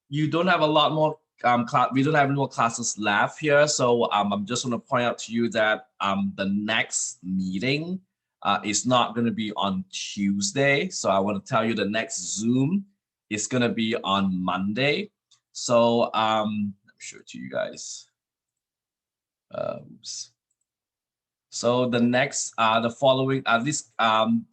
You don't have a lot more we don't have any more classes left here. So I'm just going to point out to you that the next meeting is not going to be on Tuesday. So I want to tell you the next Zoom is going to be on Monday. So I'm sure to you guys. Oops. So the next, the following,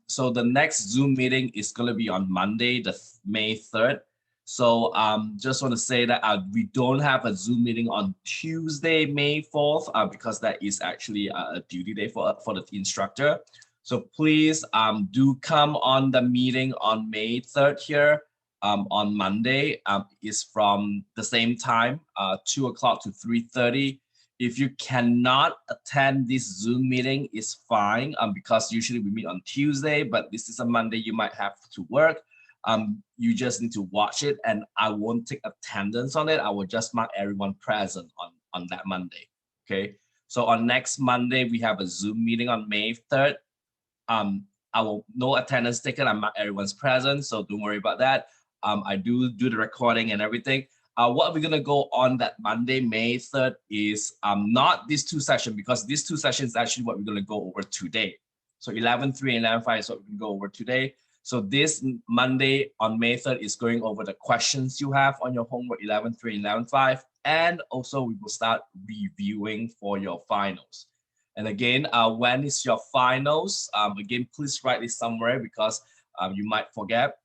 so the next Zoom meeting is going to be on Monday, the May 3rd. So just want to say that we don't have a Zoom meeting on Tuesday, May 4th, because that is actually a duty day for the instructor. So please do come on the meeting on May 3rd here on Monday. Is from the same time, 2 o'clock to 3:30. If you cannot attend this Zoom meeting, it's fine because usually we meet on Tuesday, but this is a Monday, you might have to work. You just need to watch it and I won't take attendance on it. I will just mark everyone present on that Monday, okay? So on next Monday, we have a Zoom meeting on May 3rd. I will no attendance taken, I mark everyone's present, so don't worry about that. I do the recording and everything. What we're going to go on that Monday, May 3rd is not these two sessions, because these two sessions is actually what we're going to go over today. So 11.3 and 11.5 is what we can go over today. So this Monday on May 3rd is going over the questions you have on your homework 11.3 and 11.5. And also we will start reviewing for your finals. And again, when is your finals? Again, please write this somewhere because you might forget.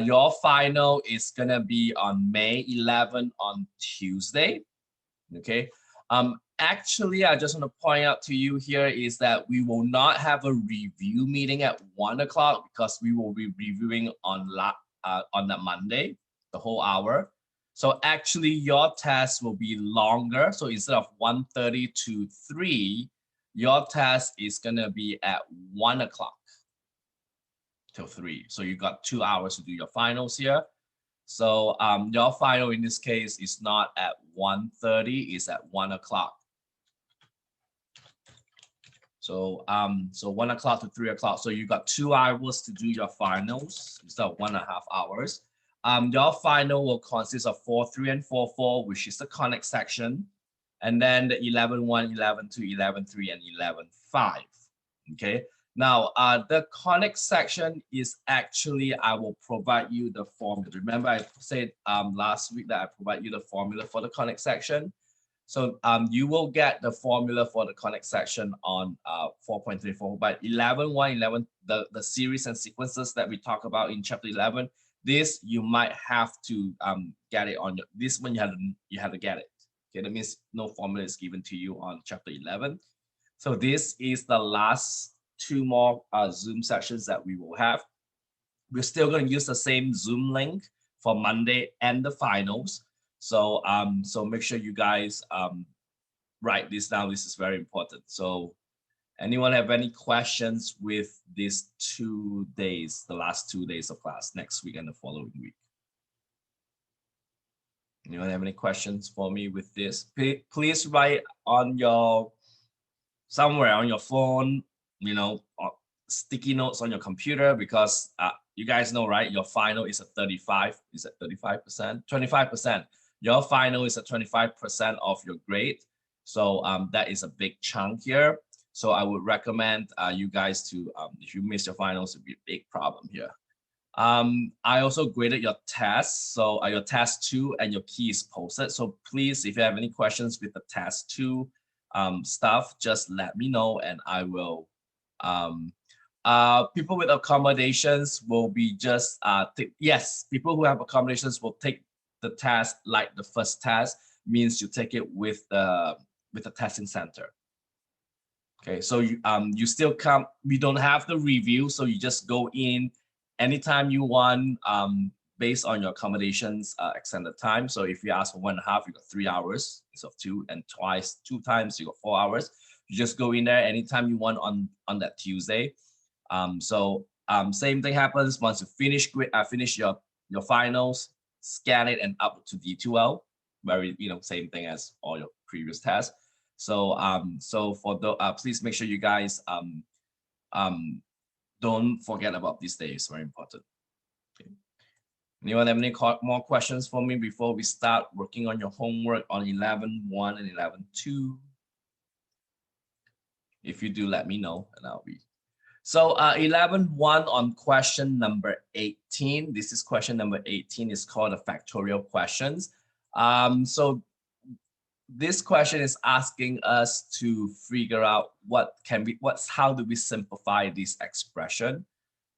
Your final is gonna be on May 11 on Tuesday, okay? Actually, I just want to point out to you here is that we will not have a review meeting at 1 o'clock because we will be reviewing on that Monday, the whole hour. So actually, your test will be longer. So instead of 1:30 to 3, your test is gonna be at 1 o'clock. Till 3. So you got 2 hours to do your finals here. So your final in this case is not at 1:30, it's at 1 o'clock. So so 1 o'clock to 3 o'clock. So you got 2 hours to do your finals instead of 1.5 hours. Your final will consist of 4.3 and 4.4, which is the connect section, and then the 11.1, 11.2, 11.3, and 11.5. Okay. Now, the connect section is actually, I will provide you the formula. Remember, I said last week that I provide you the formula for the connect section. So you will get the formula for the connect section on 4.34, but 11.1, 11, the series and sequences that we talk about in chapter 11, this you might have to get it on this one. You have to get it. Okay, that means no formula is given to you on chapter 11. So this is the last 2 more Zoom sessions that we will have. We're still going to use the same Zoom link for Monday and the finals. So so make sure you guys write this down. This is very important. So anyone have any questions with these 2 days, the last 2 days of class, next week and the following week? Anyone have any questions for me with this? Please write on your, somewhere on your phone, you know, sticky notes on your computer, because you guys know, right? Your final is at 35. Is it 35%? 25%. Your final is at 25% of your grade. So that is a big chunk here. So I would recommend you guys to, if you miss your finals, it'd be a big problem here. I also graded your tests. So your test 2 and your key is posted. So please, if you have any questions with the test 2 stuff, just let me know and I will. People with accommodations will be just yes, people who have accommodations will take the test like the first test, means you take it with the testing center. Okay, so you still come, we don't have the review, so you just go in anytime you want, based on your accommodations extended time. So if you ask for 1.5, you got 3 hours instead of 2, and twice 2 times you got 4 hours. You just go in there anytime you want on that Tuesday. Same thing happens once you finish your finals, scan it and upload to D2L. Very, same thing as all your previous tests. So so for the please make sure you guys don't forget about these days. Very important. Okay. Anyone have any more questions for me before we start working on your homework on 11.1 and 11.2? If you do, let me know and I'll read. So 11.1 on question number 18. This is question number 18. It's called the factorial questions. So this question is asking us to figure out how do we simplify this expression?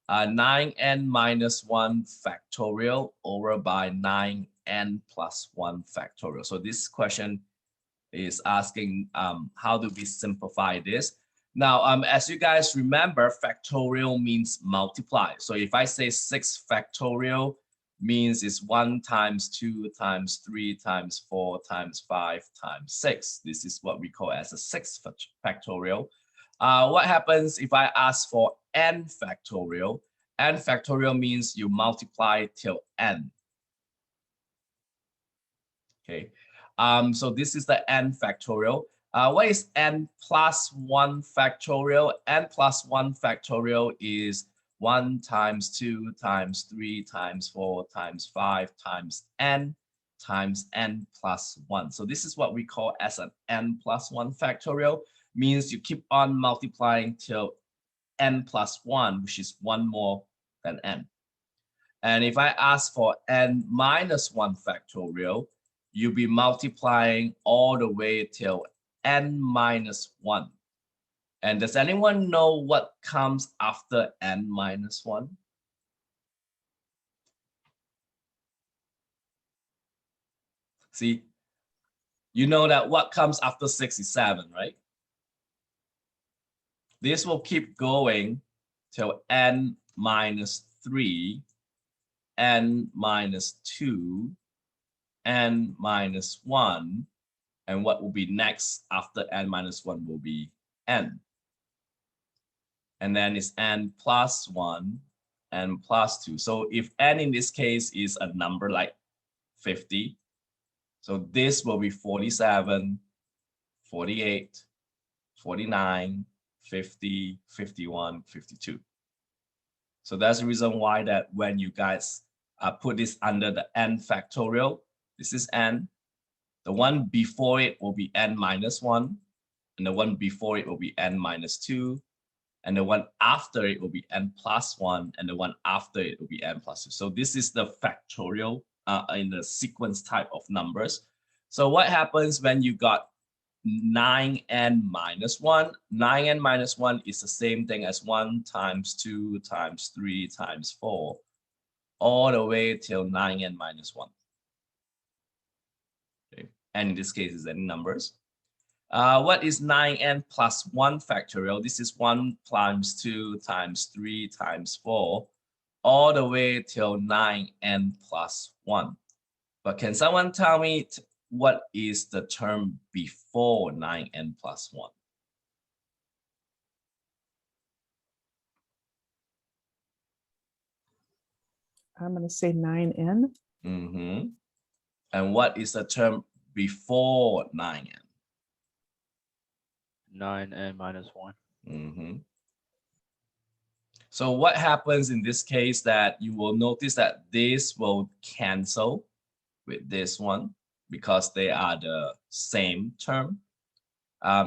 9n minus 1 factorial over by 9n plus 1 factorial. So this question is asking how do we simplify this? Now, as you guys remember, factorial means multiply. So if I say 6 factorial means it's 1 times 2 times 3 times 4 times 5 times 6. This is what we call as a 6 factorial. What happens if I ask for n factorial? N factorial means you multiply till n. Okay, so this is the n factorial. What is n plus 1 factorial? N plus 1 factorial is 1 times 2 times 3 times 4 times 5 times n plus 1. So this is what we call as an n plus 1 factorial. Means you keep on multiplying till n plus 1, which is 1 more than n. And if I ask for n minus 1 factorial, you'll be multiplying all the way till n minus 1. And does anyone know what comes after n minus 1? See, you know that what comes after 6 is 7, right? This will keep going till n minus 3, n minus 2, n minus 1, and what will be next after n minus 1 will be n. And then it's n plus 1, n plus 2. So if n in this case is a number like 50, so this will be 47, 48, 49, 50, 51, 52. So that's the reason why that when you guys put this under the n factorial, this is n. The one before it will be n minus 1, and the one before it will be n minus 2, and the one after it will be n plus 1, and the one after it will be n plus 2. So this is the factorial in the sequence type of numbers. So what happens when you got 9n minus 1? 9n minus 1 is the same thing as 1 times 2 times 3 times 4, all the way till 9n minus 1. Okay. And in this case, is any numbers. What is 9n plus 1 factorial? This is 1 times 2 times 3 times 4, all the way till 9n plus 1. But can someone tell me what is the term before 9n plus 1? I'm going to say 9n. Mm-hmm. And what is the term before 9n? 9n minus 1. Mm-hmm. So what happens in this case that you will notice that this will cancel with this one because they are the same term.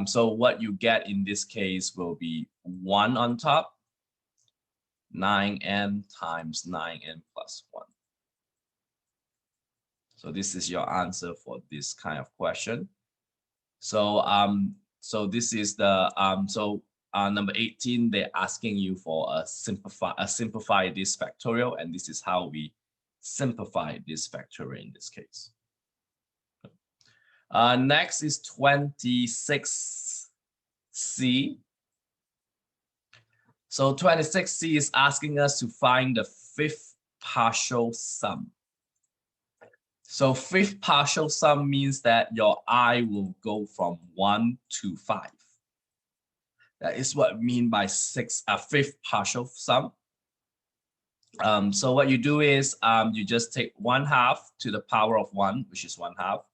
So what you get in this case will be 1 on top, 9n times 9n plus 1. So this is your answer for this kind of question. So so this is the number 18, they're asking you for a simplify this factorial, and this is how we simplify this factorial in this case. Next is 26C. So 26C is asking us to find the fifth partial sum. So fifth partial sum means that your I will go from 1 to 5. That is what I mean by fifth partial sum. So what you do is you just take 1/2 to the power of 1, which is 1/2,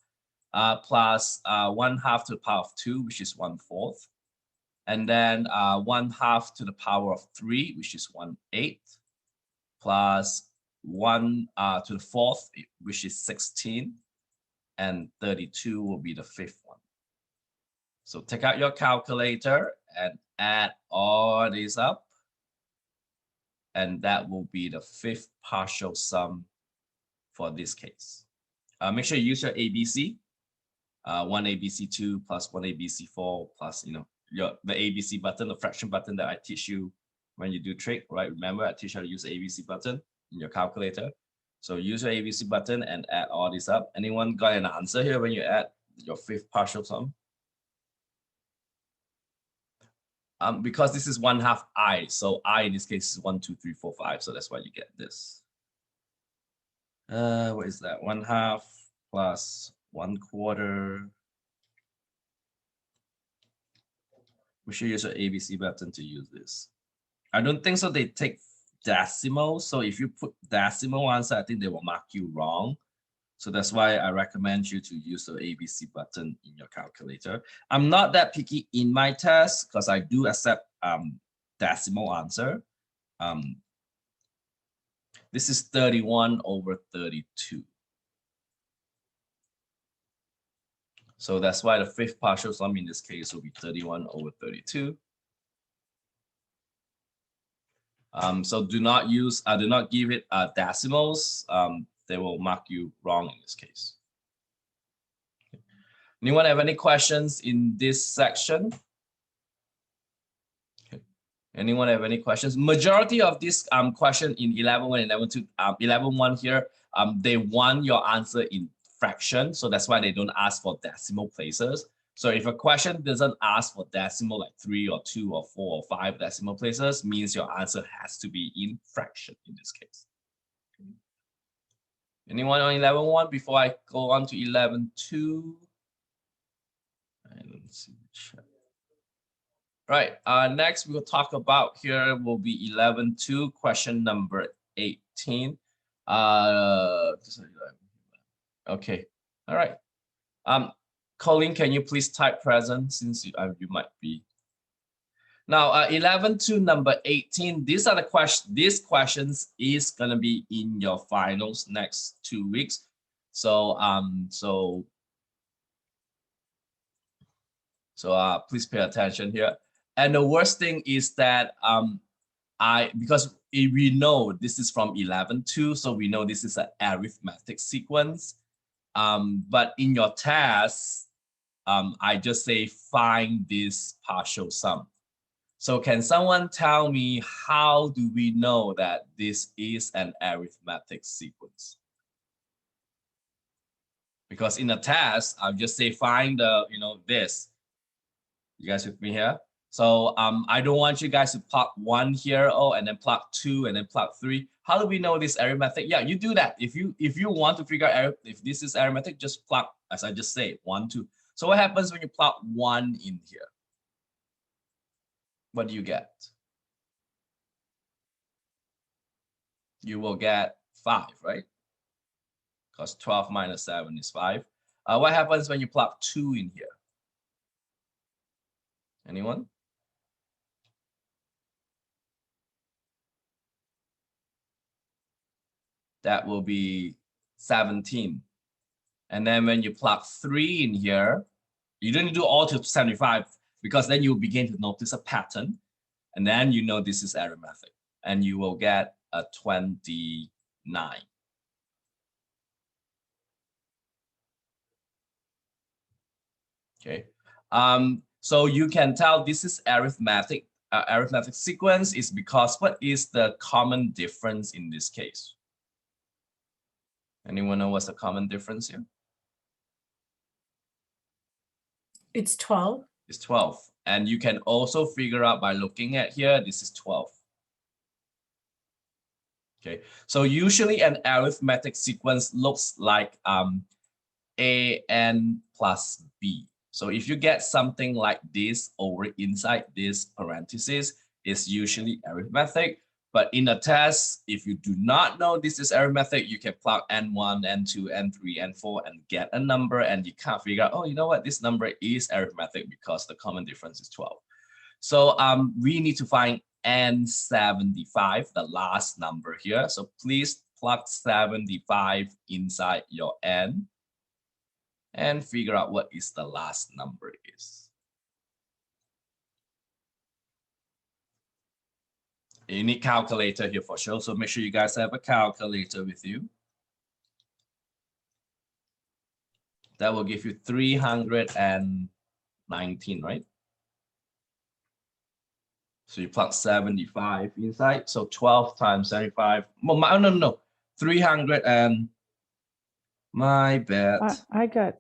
plus 1/2 to the power of 2, which is 1/4, and then 1/2 to the power of 3, which is 1/8, plus 1 to the 4th, which is 16, and 32 will be the 5th one. So take out your calculator and add all these up, and that will be the 5th partial sum for this case. Make sure you use your ABC, 1 ABC 2 plus 1 ABC 4 plus, you know, the ABC button, the fraction button that I teach you when you do trig, right? Remember, I teach you how to use the ABC button in your calculator. So use your ABC button and add all this up. Anyone got an answer here when you add your 5th partial sum? Because this is 1/2 I, so I in this case is 1, 2, 3, 4, 5. So that's why you get this. What is that? 1/2 plus 1/4. We should use your ABC button to use this. I don't think so. They take decimal. So if you put decimal answer, I think they will mark you wrong. So that's why I recommend you to use the ABC button in your calculator. I'm not that picky in my test because I do accept decimal answer. This is 31 over 32. So that's why the 5th partial sum in this case will be 31 over 32. So do not give it decimals. They will mark you wrong in this case. Anyone have any questions in this section? Okay. Anyone have any questions? Majority of this question in 11.1 and 11.2, 11.1 here, they want your answer in fraction, so that's why they don't ask for decimal places. So if a question doesn't ask for decimal like 3 or 2 or 4 or 5 decimal places, means your answer has to be in fraction in this case. Anyone on 11.1 before I go on to 11.2? Let's see the chat. Right, next we'll talk about here will be 11.2, question number 18. Okay, all right. Colleen, can you please type present since you might be. Now, 11.2 number 18, these are the questions. These questions is gonna be in your finals next 2 weeks. So please pay attention here. And the worst thing is that because we know this is from 11.2, so we know this is an arithmetic sequence. But in your test, I just say find this partial sum. So can someone tell me how do we know that this is an arithmetic sequence? Because in a test, I'll just say find the, this. You guys with me here? So I don't want you guys to plot 1 here, and then plot 2, and then plot 3. How do we know this arithmetic? Yeah, you do that. If you want to figure out if this is arithmetic, just plot, as I just say, 1, 2. So what happens when you plot 1 in here? What do you get? You will get 5, right? Because 12 minus 7 is 5. What happens when you plot 2 in here? Anyone? That will be 17. And then when you plug 3 in here, you don't do all to 75 because then you begin to notice a pattern. And then you know this is arithmetic. And you will get a 29. Okay. So you can tell this is arithmetic. Arithmetic sequence is because what is the common difference in this case? Anyone know what's the common difference here? It's 12. It's 12. And you can also figure out by looking at here, this is 12. Okay, so usually an arithmetic sequence looks like AN plus B. So if you get something like this over inside this parenthesis, it's usually arithmetic. But in a test, if you do not know this is arithmetic, you can plug N1, N2, N3, N4 and get a number, and you can't figure out, oh, you know what, this number is arithmetic because the common difference is 12. So we need to find N75, the last number here. So please plug 75 inside your n and figure out what is the last number is. You need calculator here for sure, so make sure you guys have a calculator with you. That will give you 319, right? So you plug 75 inside. So 12 times 75. No. 300 and my bad. I got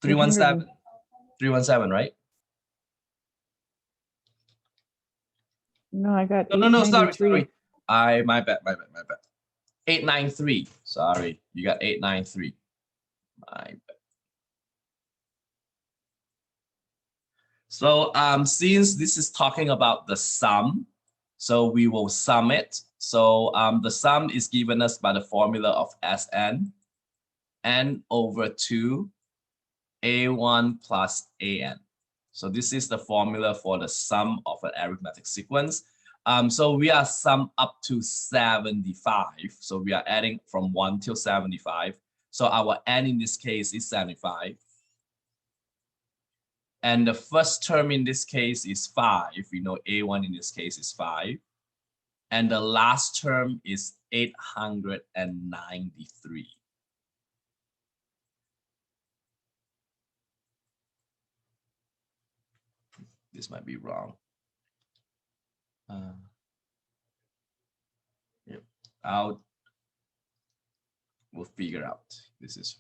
317. 317, right? No, I got No, sorry. 893. My bad. 893. Sorry, you got 893. My bad. So since this is talking about the sum, so we will sum it. So the sum is given us by the formula of Sn, n over 2, a1 plus an. So this is the formula for the sum of an arithmetic sequence. So we are sum up to 75. So we are adding from 1 till 75. So our n in this case is 75. And the first term in this case is 5. We know a1 in this case is 5. And the last term is 893. This might be wrong. Yep. We'll figure out. This is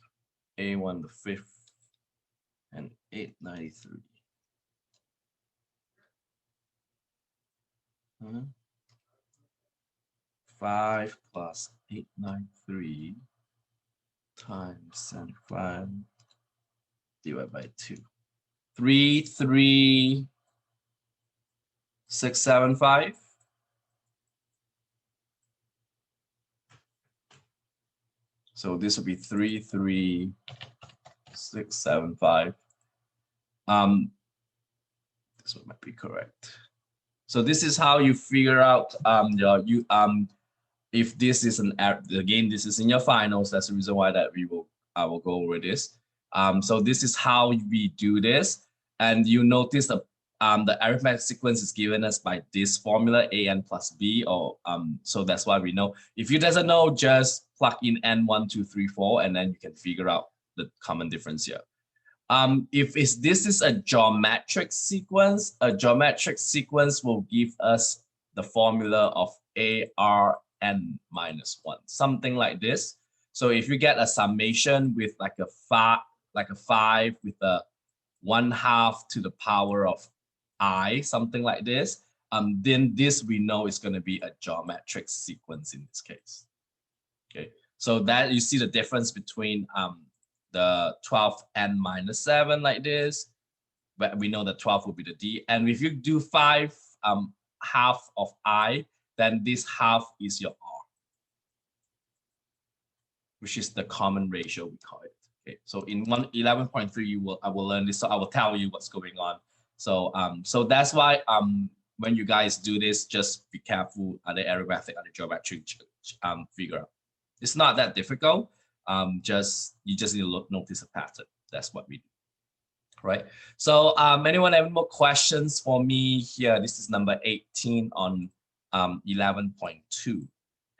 a1 the 5th and 893. 5 plus 893 times 75 divided by 2. 33675. So this will be 33675. This one might be correct. So this is how you figure out if this is an again, this is in your finals. That's the reason why that I will go over this. So this is how we do this, and you notice the arithmetic sequence is given us by this formula an plus b, or so that's why we know. If you doesn't know, just plug in n 1 2 3 4 and then you can figure out the common difference here. If this is a geometric sequence will give us the formula of ARN minus 1, something like this. So if you get a summation with like a 5 with a 1/2 to the power of I, something like this, then this we know is going to be a geometric sequence in this case. Okay, so that you see the difference between the 12n minus 7 like this, but we know that 12 will be the d. And if you do 5 half of I, then this half is your r, which is the common ratio, we call it. Okay, so in 11.3 I will learn this, so I will tell you what's going on. So so that's why when you guys do this, just be careful at the arithmetic and the geometric figure out. It's not that difficult. You just need to notice a pattern. That's what we do, right? So anyone have more questions for me here? This is number 18 on 11.2.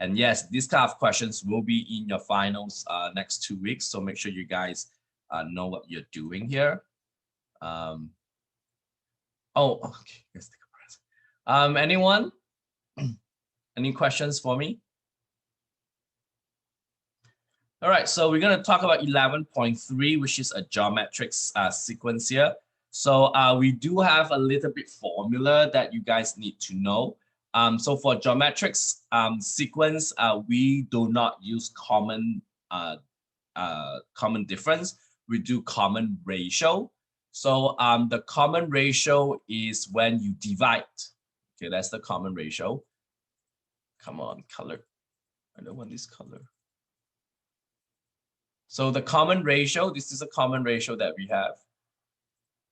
And yes, these kind of questions will be in your finals next 2 weeks. So make sure you guys know what you're doing here. Oh, okay. Let's take a breath. Anyone? Any questions for me? All right, so we're going to talk about 11.3, which is a geometric sequence here. So we do have a little bit formula that you guys need to know. So for geometric sequence, we do not use common difference. We do common ratio. So the common ratio is when you divide. Okay, that's the common ratio. Come on, color. I don't want this color. So the common ratio, this is a common ratio that we have.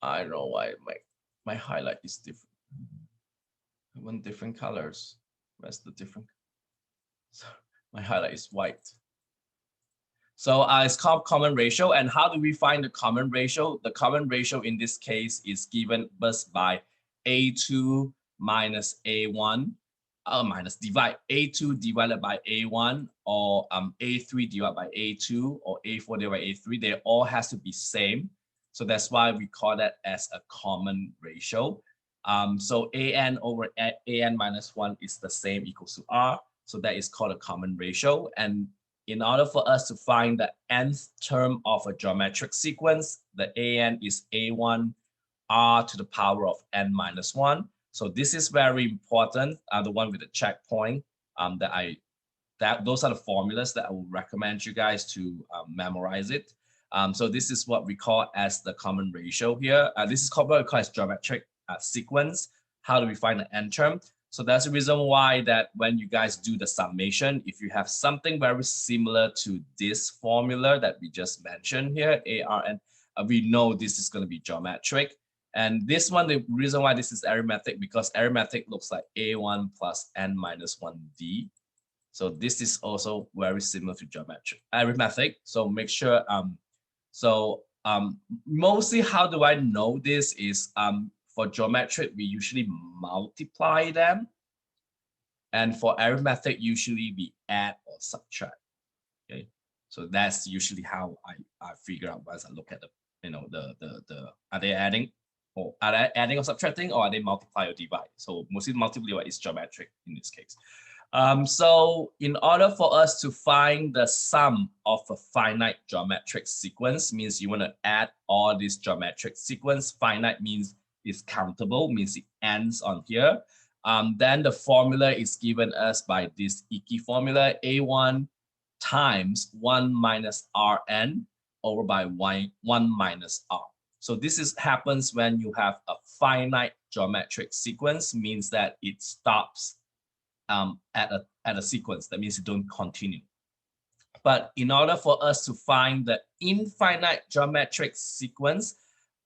I don't know why my highlight is different. I want different colors. Where's the different? So My highlight is white. So it's called common ratio. And how do we find the common ratio? The common ratio in this case is given us by A2 minus A1 minus divide A2 divided by A1 or A3 divided by A2 or A4 divided by A3. They all has to be same. So that's why we call that as a common ratio. So AN over AN minus 1 is the same equals to R. So that is called a common ratio. And in order for us to find the nth term of a geometric sequence, the AN is A1 R to the power of n minus 1. So this is very important, the one with the checkpoint those are the formulas that I would recommend you guys to memorize it. So this is what we call as the common ratio here. This is what we call as geometric sequence. How do we find the n term? So that's the reason why that when you guys do the summation, if you have something very similar to this formula that we just mentioned here, ARN, we know this is going to be geometric. And this one, the reason why this is arithmetic, because arithmetic looks like A1 plus n minus 1D. So this is also very similar to geometric arithmetic. So make sure, mostly how do I know this is for geometric, we usually multiply them. And for arithmetic, usually we add or subtract. Okay. So that's usually how I figure out once I look at the, are they adding or are they adding or subtracting, or are they multiply or divide? So mostly multiply is geometric in this case. So in order for us to find the sum of a finite geometric sequence, means you want to add all this geometric sequence. Finite means it's countable, means it ends on here. Then the formula is given us by this Ike formula, A1 times 1 minus Rn over by 1 minus R. So this happens when you have a finite geometric sequence, means that it stops at a sequence. That means it don't continue. But in order for us to find the infinite geometric sequence,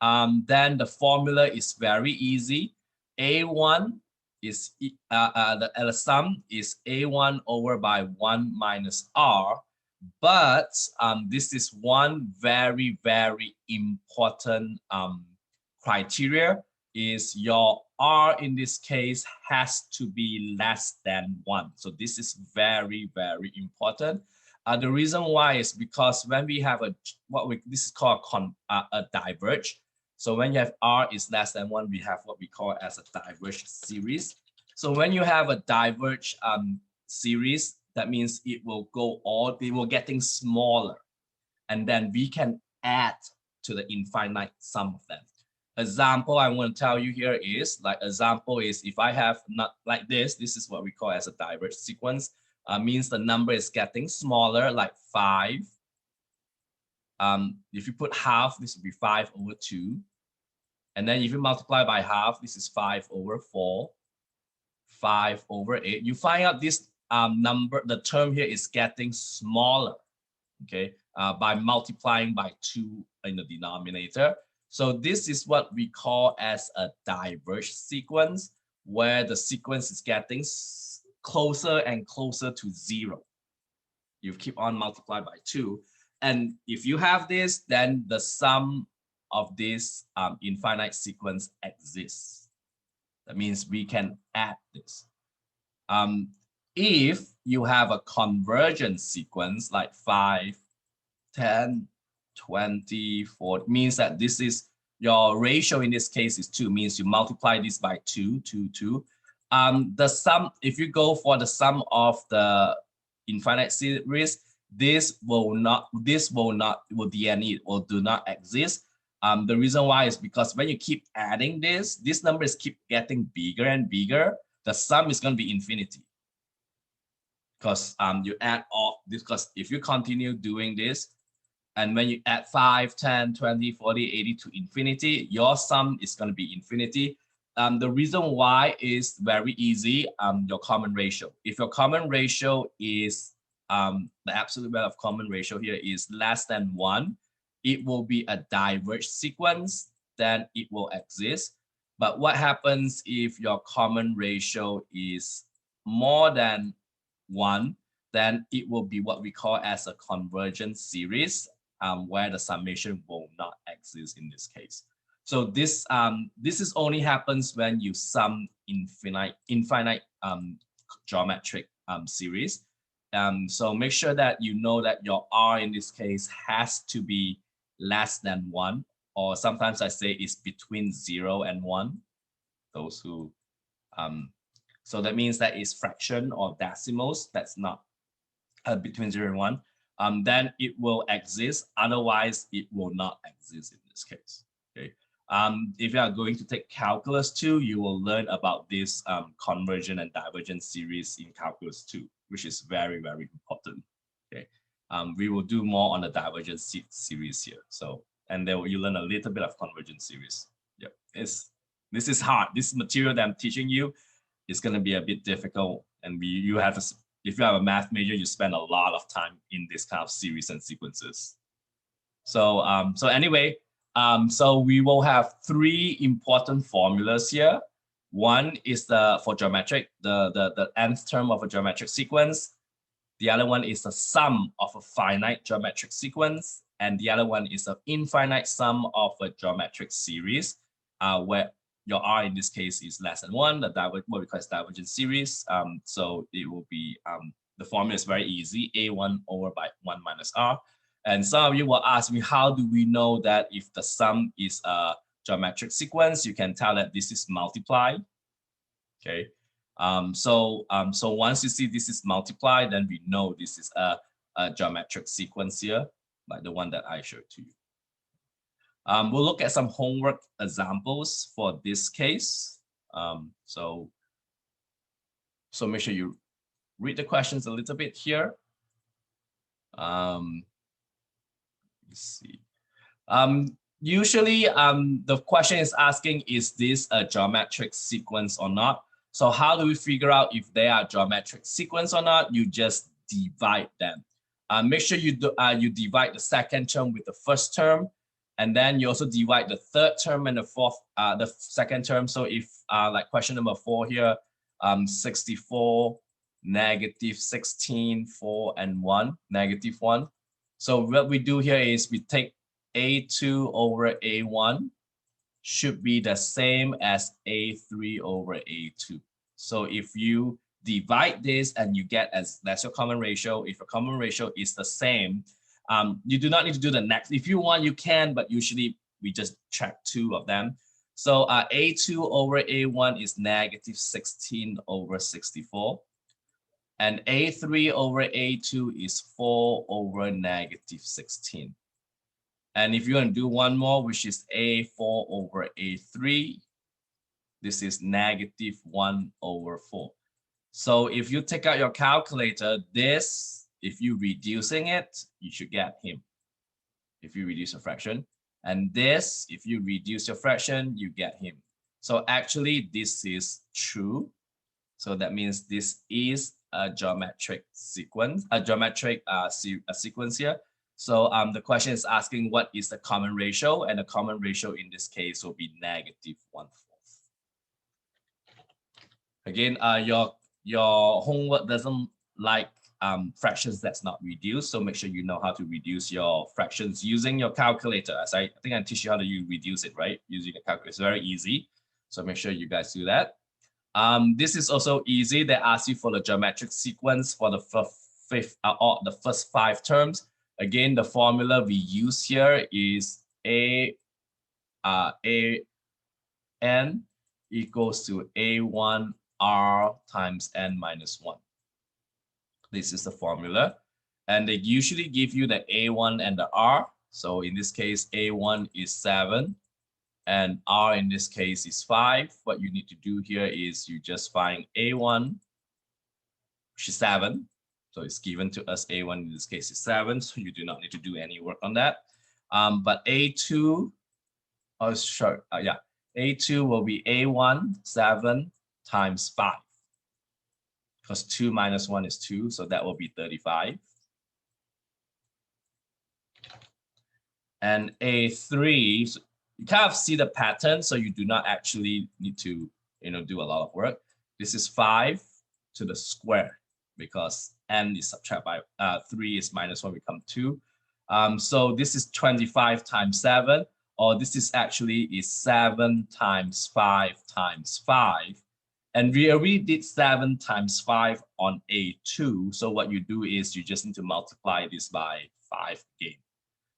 then the formula is very easy. A1 is the sum is A1 over by 1 minus R. But this is one very, very important criteria, is your R in this case has to be less than 1. So this is very, very important. The reason why is because when we have this is called a diverge. So when you have R is less than 1, we have what we call as a diverge series. So when you have a diverge series, that means it will getting smaller, and then we can add to the infinite sum of them. Example I want to tell you here is, if I have not like this is what we call as a diverge sequence. Means the number is getting smaller, like 5. If you put half, this would be 5 over 2. And then if you multiply by half, this is 5 over 4, 5 over 8. You find out this number, the term here is getting smaller, okay, by multiplying by 2 in the denominator. So this is what we call as a diverge sequence, where the sequence is getting closer and closer to 0. You keep on multiplying by 2. And if you have this, then the sum of this infinite sequence exists. That means we can add this. If you have a convergent sequence like 5, 10, 20, 40, means that this is your ratio in this case is 2, means you multiply this by 2, 2, 2. The sum, if you go for the sum of the infinite series, this will do not exist. The reason why is because when you keep adding these numbers keep getting bigger and bigger, the sum is going to be infinity. Because you add all this, because if you continue doing this, and when you add 5, 10, 20, 40, 80 to infinity, your sum is going to be infinity. The reason why is very easy, your common ratio. If your common ratio is, the absolute value of common ratio here is less than 1, it will be a diverged sequence, then it will exist. But what happens if your common ratio is more than 1? then it will be what we call as a convergent series, where the summation will not exist in this case. So this is only happens when you sum infinite geometric series. So make sure that you know that your R in this case has to be less than 1, or sometimes I say it's between 0 and 1. Those who so that means that is fraction or decimals that's not between 0 and 1, then it will exist. Otherwise, it will not exist in this case. Okay. If you are going to take calculus 2, you will learn about this convergent and divergent series in calculus 2, which is very, very important. Okay. We will do more on the divergent series here. So, and then you learn a little bit of convergent series. Yep. This is hard. This material that I'm teaching you is going to be a bit difficult, and you have to, if you have a math major, you spend a lot of time in this kind of series and sequences. So so anyway, so we will have 3 important formulas here. One is for geometric, the nth term of a geometric sequence. The other one is the sum of a finite geometric sequence, and the other one is an infinite sum of a geometric series, where your R in this case is less than 1, what we call divergent series. So it will be, the formula is very easy, A1 over by 1 minus R. And some of you will ask me, how do we know that if the sum is a geometric sequence? You can tell that this is multiplied. Okay. So once you see this is multiplied, then we know this is a geometric sequence here, like the one that I showed to you. We'll look at some homework examples for this case. So make sure you read the questions a little bit here. Let's see. Usually, the question is asking, is this a geometric sequence or not? So how do we figure out if they are geometric sequence or not? You just divide them. Make sure you divide the second term with the first term. And then you also divide the third term and the second term. So if like question number 4 here, 64, negative 16, 4, and 1, negative 1. So what we do here is we take A2 over A1 should be the same as A3 over A2. So if you divide this and you get that's your common ratio, if your common ratio is the same, you do not need to do the next. If you want, you can, but usually we just check 2 of them. So A2 over A1 is negative 16 over 64. And A3 over A2 is 4 over negative 16. And if you want to do one more, which is A4 over A3, this is negative 1 over 4. So if you take out your calculator, this, if you're reducing it, you should get him. If you reduce a fraction. And this, if you reduce your fraction, you get him. So actually, this is true. So that means this is a geometric sequence, a geometric sequence here. So the question is asking what is the common ratio, and the common ratio in this case will be negative 1/4. Again, your homework doesn't like fractions that's not reduced, so make sure you know how to reduce your fractions using your calculator. As I think I teach you how to reduce it, right? Using a calculator, it's very easy. So make sure you guys do that. This is also easy. They ask you for the geometric sequence for the first 5 terms. Again, the formula we use here is A n equals to A1 R times n minus 1. This is the formula. And they usually give you the A1 and the R. So in this case, A1 is 7. And R in this case is 5. What you need to do here is you just find A1, which is 7. So it's given to us A1 in this case is 7. So you do not need to do any work on that. But A2, oh, sure, yeah. A2 will be A1, 7 times 5. Because 2 minus 1 is 2. So that will be 35. And A3, so you kind of see the pattern, so you do not actually need to do a lot of work. This is 5 to the square because n is subtract by 3 is minus 1 become 2. So this is 25 times 7, or this is actually is 7 times 5 times 5. And we already did 7 times 5 on A2. So what you do is you just need to multiply this by 5 again.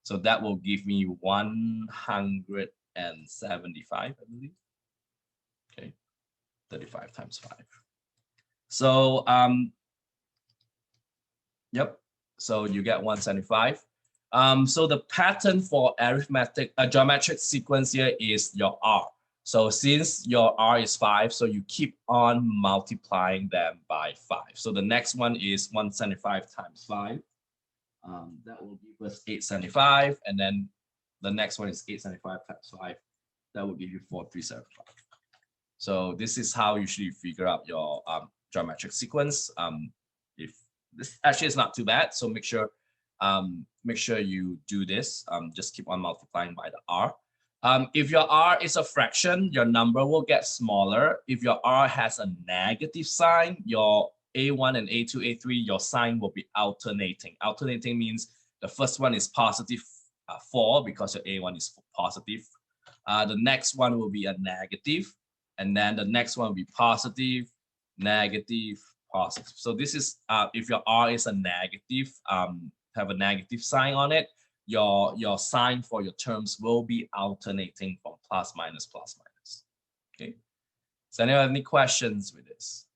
So that will give me 175, I believe. Okay, 35 times 5. So yep, so you get 175. So the pattern for arithmetic, geometric sequence here is your R. So since your R is 5, so you keep on multiplying them by 5. So the next one is 175 times 5. That will give us 875. And then the next one is 875 times 5. That will give you 4375. So this is how usually you figure out your geometric sequence. If this actually is not too bad, so make sure you do this. Just keep on multiplying by the R. If your R is a fraction, your number will get smaller. If your R has a negative sign, your A1 and A2, A3, your sign will be alternating. Alternating means the first one is positive 4 because your A1 is positive. The next one will be a negative, and then the next one will be positive, negative, positive. So this is if your R is a negative, have a negative sign on it, your sign for your terms will be alternating from plus minus plus minus. Okay. Does anyone have any questions with this?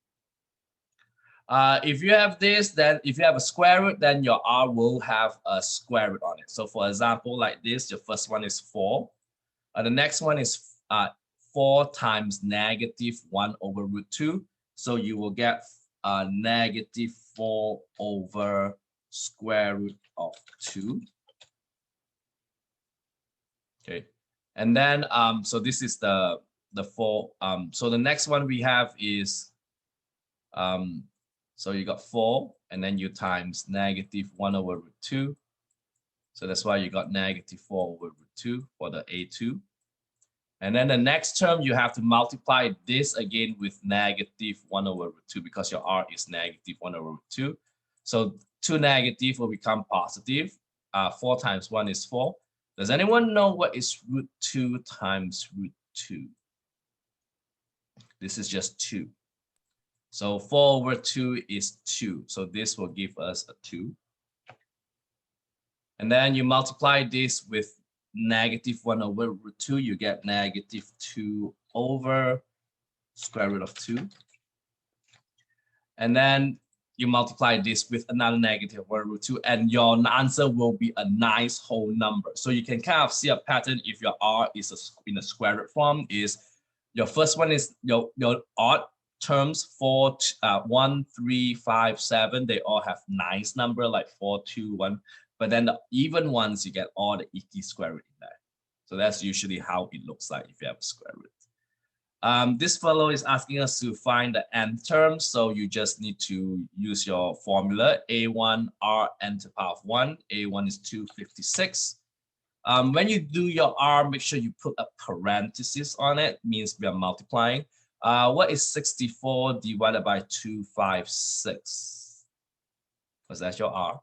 If you have this, then if you have a square root, then your R will have a square root on it. So for example, like this, your first one is 4. The next one is 4 times negative 1 over root 2. So you will get negative 4 over square root of 2. Okay, and then so this is the 4. So the next one we have is so you got 4, and then you times negative 1 over root 2. So that's why you got negative 4 over root 2 for the A2. And then the next term, you have to multiply this again with negative 1 over root 2 because your R is negative 1 over root 2. So 2 negative will become positive. 4 times 1 is 4. Does anyone know what is root 2 times root 2? This is just 2. So 4 over 2 is 2. So this will give us a 2. And then you multiply this with negative 1 over root 2, you get negative 2 over square root of 2. And then you multiply this with another negative 1 root 2, and your answer will be a nice whole number. So you can kind of see a pattern if your R is in a square root form. Is your first one is your odd terms 4, 1, 3, 5, 7. They all have nice number like 4, 2, 1. But then the even ones, you get all the icky square root in there. So that's usually how it looks like if you have a square root. This fellow is asking us to find the n terms. So you just need to use your formula. A1 R n to the power of 1. A1 is 256. When you do your R, make sure you put a parenthesis on it. Means we are multiplying. What is 64 divided by 256? Because that's your R.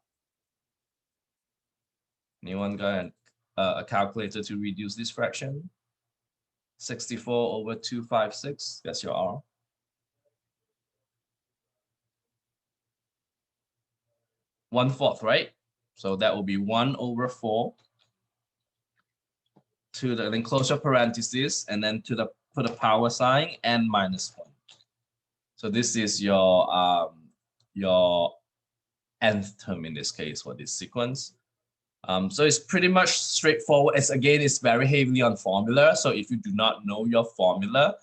Anyone got a calculator to reduce this fraction? 64 over 256, that's your R. One-fourth, right? So that will be 1 over 4 to the, then close your parentheses, and then to the put a power sign n minus 1. So this is your nth term in this case for this sequence. So it's pretty much straightforward. It's very heavily on formula. So if you do not know your formula,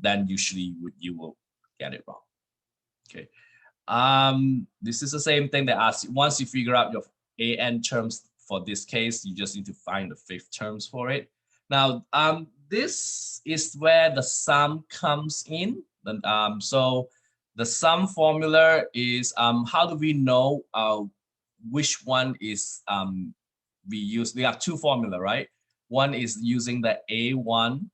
then usually you will get it wrong. Okay. This is the same thing that asks you. Once you figure out your an terms for this case, you just need to find the 5th terms for it. Now, this is where the sum comes in. So the sum formula is how do we know which one is we use? We have 2 formula, right? One is using the A1,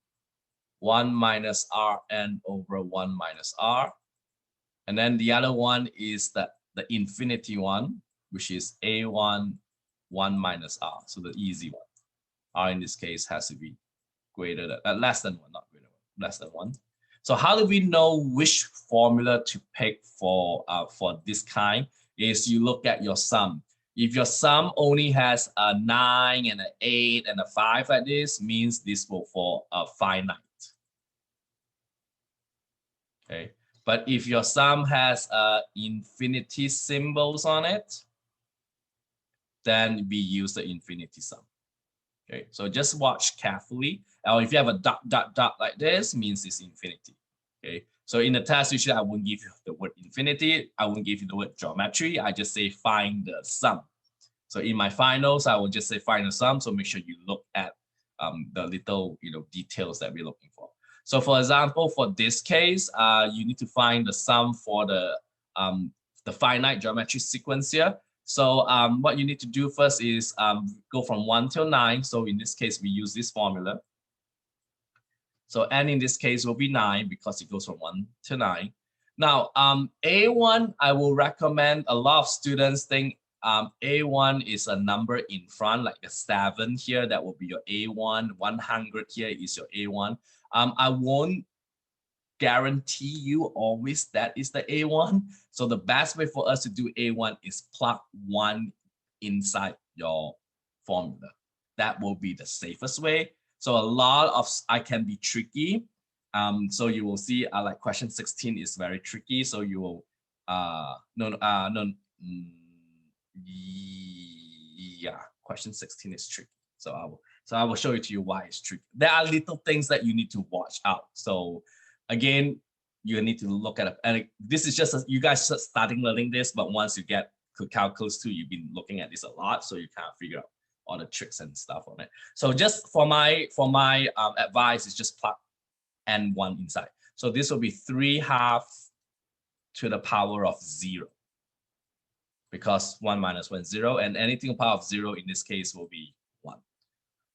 1 minus Rn over 1 minus R. And then the other one is the the infinity one, which is A1, 1 minus R. So the easy one. R in this case has to be greater than, less than 1, not greater than 1, less than 1. So how do we know which formula to pick for this kind? Is you look at your sum. If your sum only has a 9 and an 8 and a 5 like this, means this will for a finite. Okay, but if your sum has infinity symbols on it, then we use the infinity sum. Okay, so just watch carefully. Or if you have a dot, dot, dot like this, means it's infinity. Okay, so in the test, usually I won't give you the word infinity. I won't give you the word geometry. I just say find the sum. So in my finals, I will just say find the sum. So make sure you look at the little details that we're looking for. So for example, for this case, you need to find the sum for the finite geometry sequence here. So what you need to do first is go from 1 till 9. So in this case, we use this formula. So n in this case will be 9 because it goes from 1 to 9. Now, A1, I will recommend, a lot of students think A1 is a number in front, like a 7 here. That will be your A1. 100 here is your A1. I won't guarantee you always that is the A1. So the best way for us to do A1 is plug 1 inside your formula. That will be the safest way. So a lot of I can be tricky. So you will see like question 16 is very tricky. So you will yeah, question 16 is tricky. So I will show it to you why it's tricky. There are little things that you need to watch out. So again, you need to look at it. And this is just you guys just starting learning this, but once you get to calculus 2, you've been looking at this a lot, so you kind of figure out all the tricks and stuff on it. So just for my advice is just plug n1 inside. So this will be 3/2 to the power of 0, because 1 minus 1 is 0, and anything power of 0 in this case will be 1.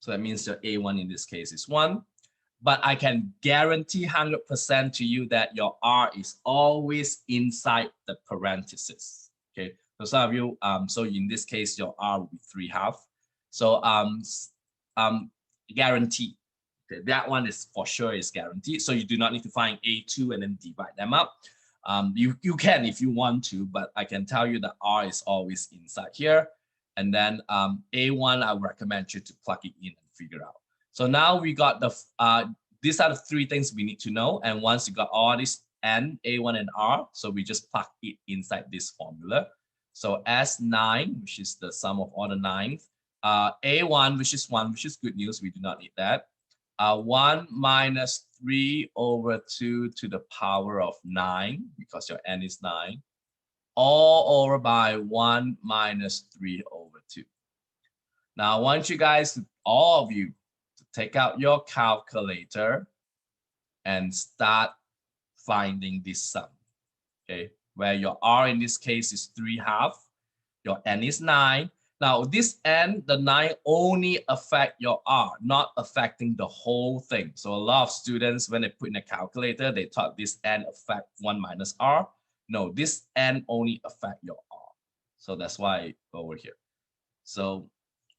So that means your A1 in this case is 1. But I can guarantee 100% to you that your R is always inside the parentheses. Okay, so some of you, so in this case, your R will be 3/2. So guarantee. Okay, that one is for sure is guaranteed. So you do not need to find A2 and then divide them up. You can if you want to, but I can tell you that R is always inside here. And then A1, I would recommend you to plug it in and figure out. So now we got the, these are the 3 things we need to know. And once you got all this N, A1 and R, so we just plug it inside this formula. So S9, which is the sum of all the 9s, A1, which is 1, which is good news. We do not need that. 1 minus 3/2 to the power of 9, because your N is 9, all over by 1 minus 3/2. Now, I want you guys, all of you, to take out your calculator and start finding this sum, okay? Where your R in this case is 3/2, your N is 9. Now, this N, the 9 only affect your R, not affecting the whole thing. So a lot of students, when they put in a calculator, they thought this N affect 1 minus R. No, this N only affect your R. So that's why over here. So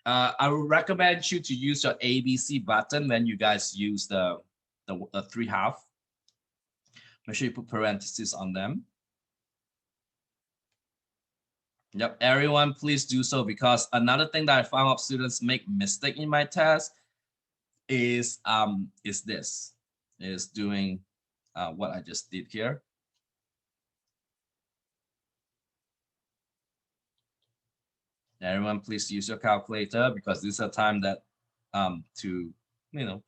I would recommend you to use your ABC button when you guys use the 3/2. Make sure you put parentheses on them. Yep, everyone, please do so, because another thing that I found out students make mistake in my test is doing what I just did here. Everyone, please use your calculator, because this is a time that to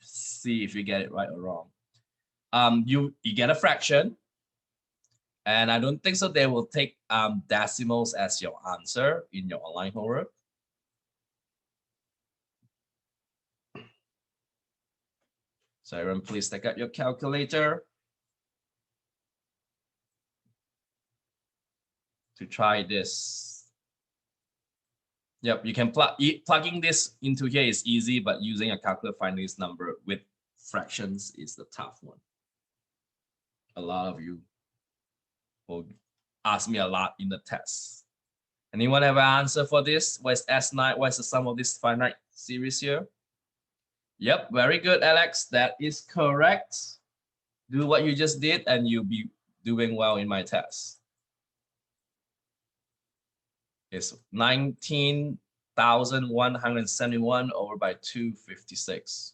see if you get it right or wrong. You get a fraction. And I don't think so they will take decimals as your answer in your online homework. So everyone, please take out your calculator to try this. Yep, you can plugging this into here is easy, but using a calculator finding this number with fractions is the tough one. A lot of you will asked me a lot in the test. Anyone have an answer for this? What's S9? What's the sum of this finite series here? Yep, very good, Alex. That is correct. Do what you just did and you'll be doing well in my test. It's 19,171 over by 256.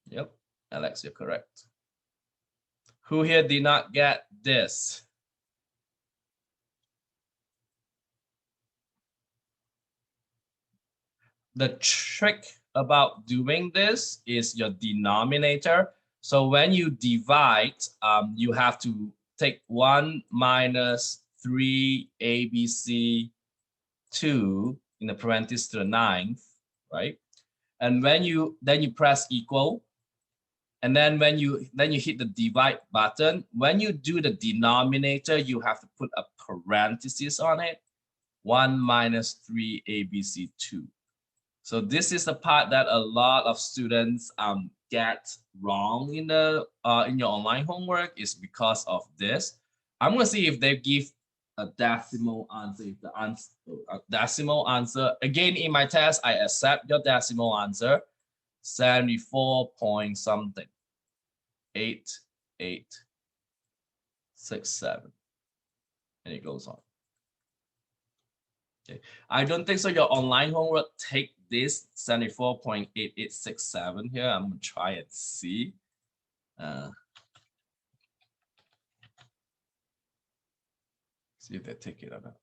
Yep, Alex, you're correct. Who here did not get this? The trick about doing this is your denominator. So when you divide, you have to take 1 minus 3abc 2 in the parentheses to the 9th, right? And when you press equal, and then when you hit the divide button, when you do the denominator, you have to put a parenthesis on it, 1 minus 3abc 2. So this is the part that a lot of students get wrong in the in your online homework, is because of this. I'm gonna see if they give a decimal answer. If the answer, a decimal answer, again in my test, I accept your decimal answer, 74 point something, 8867, and it goes on. Okay, I don't think so. Your online homework take this 74.8867 here. I'm gonna try and see. See if they take it or not.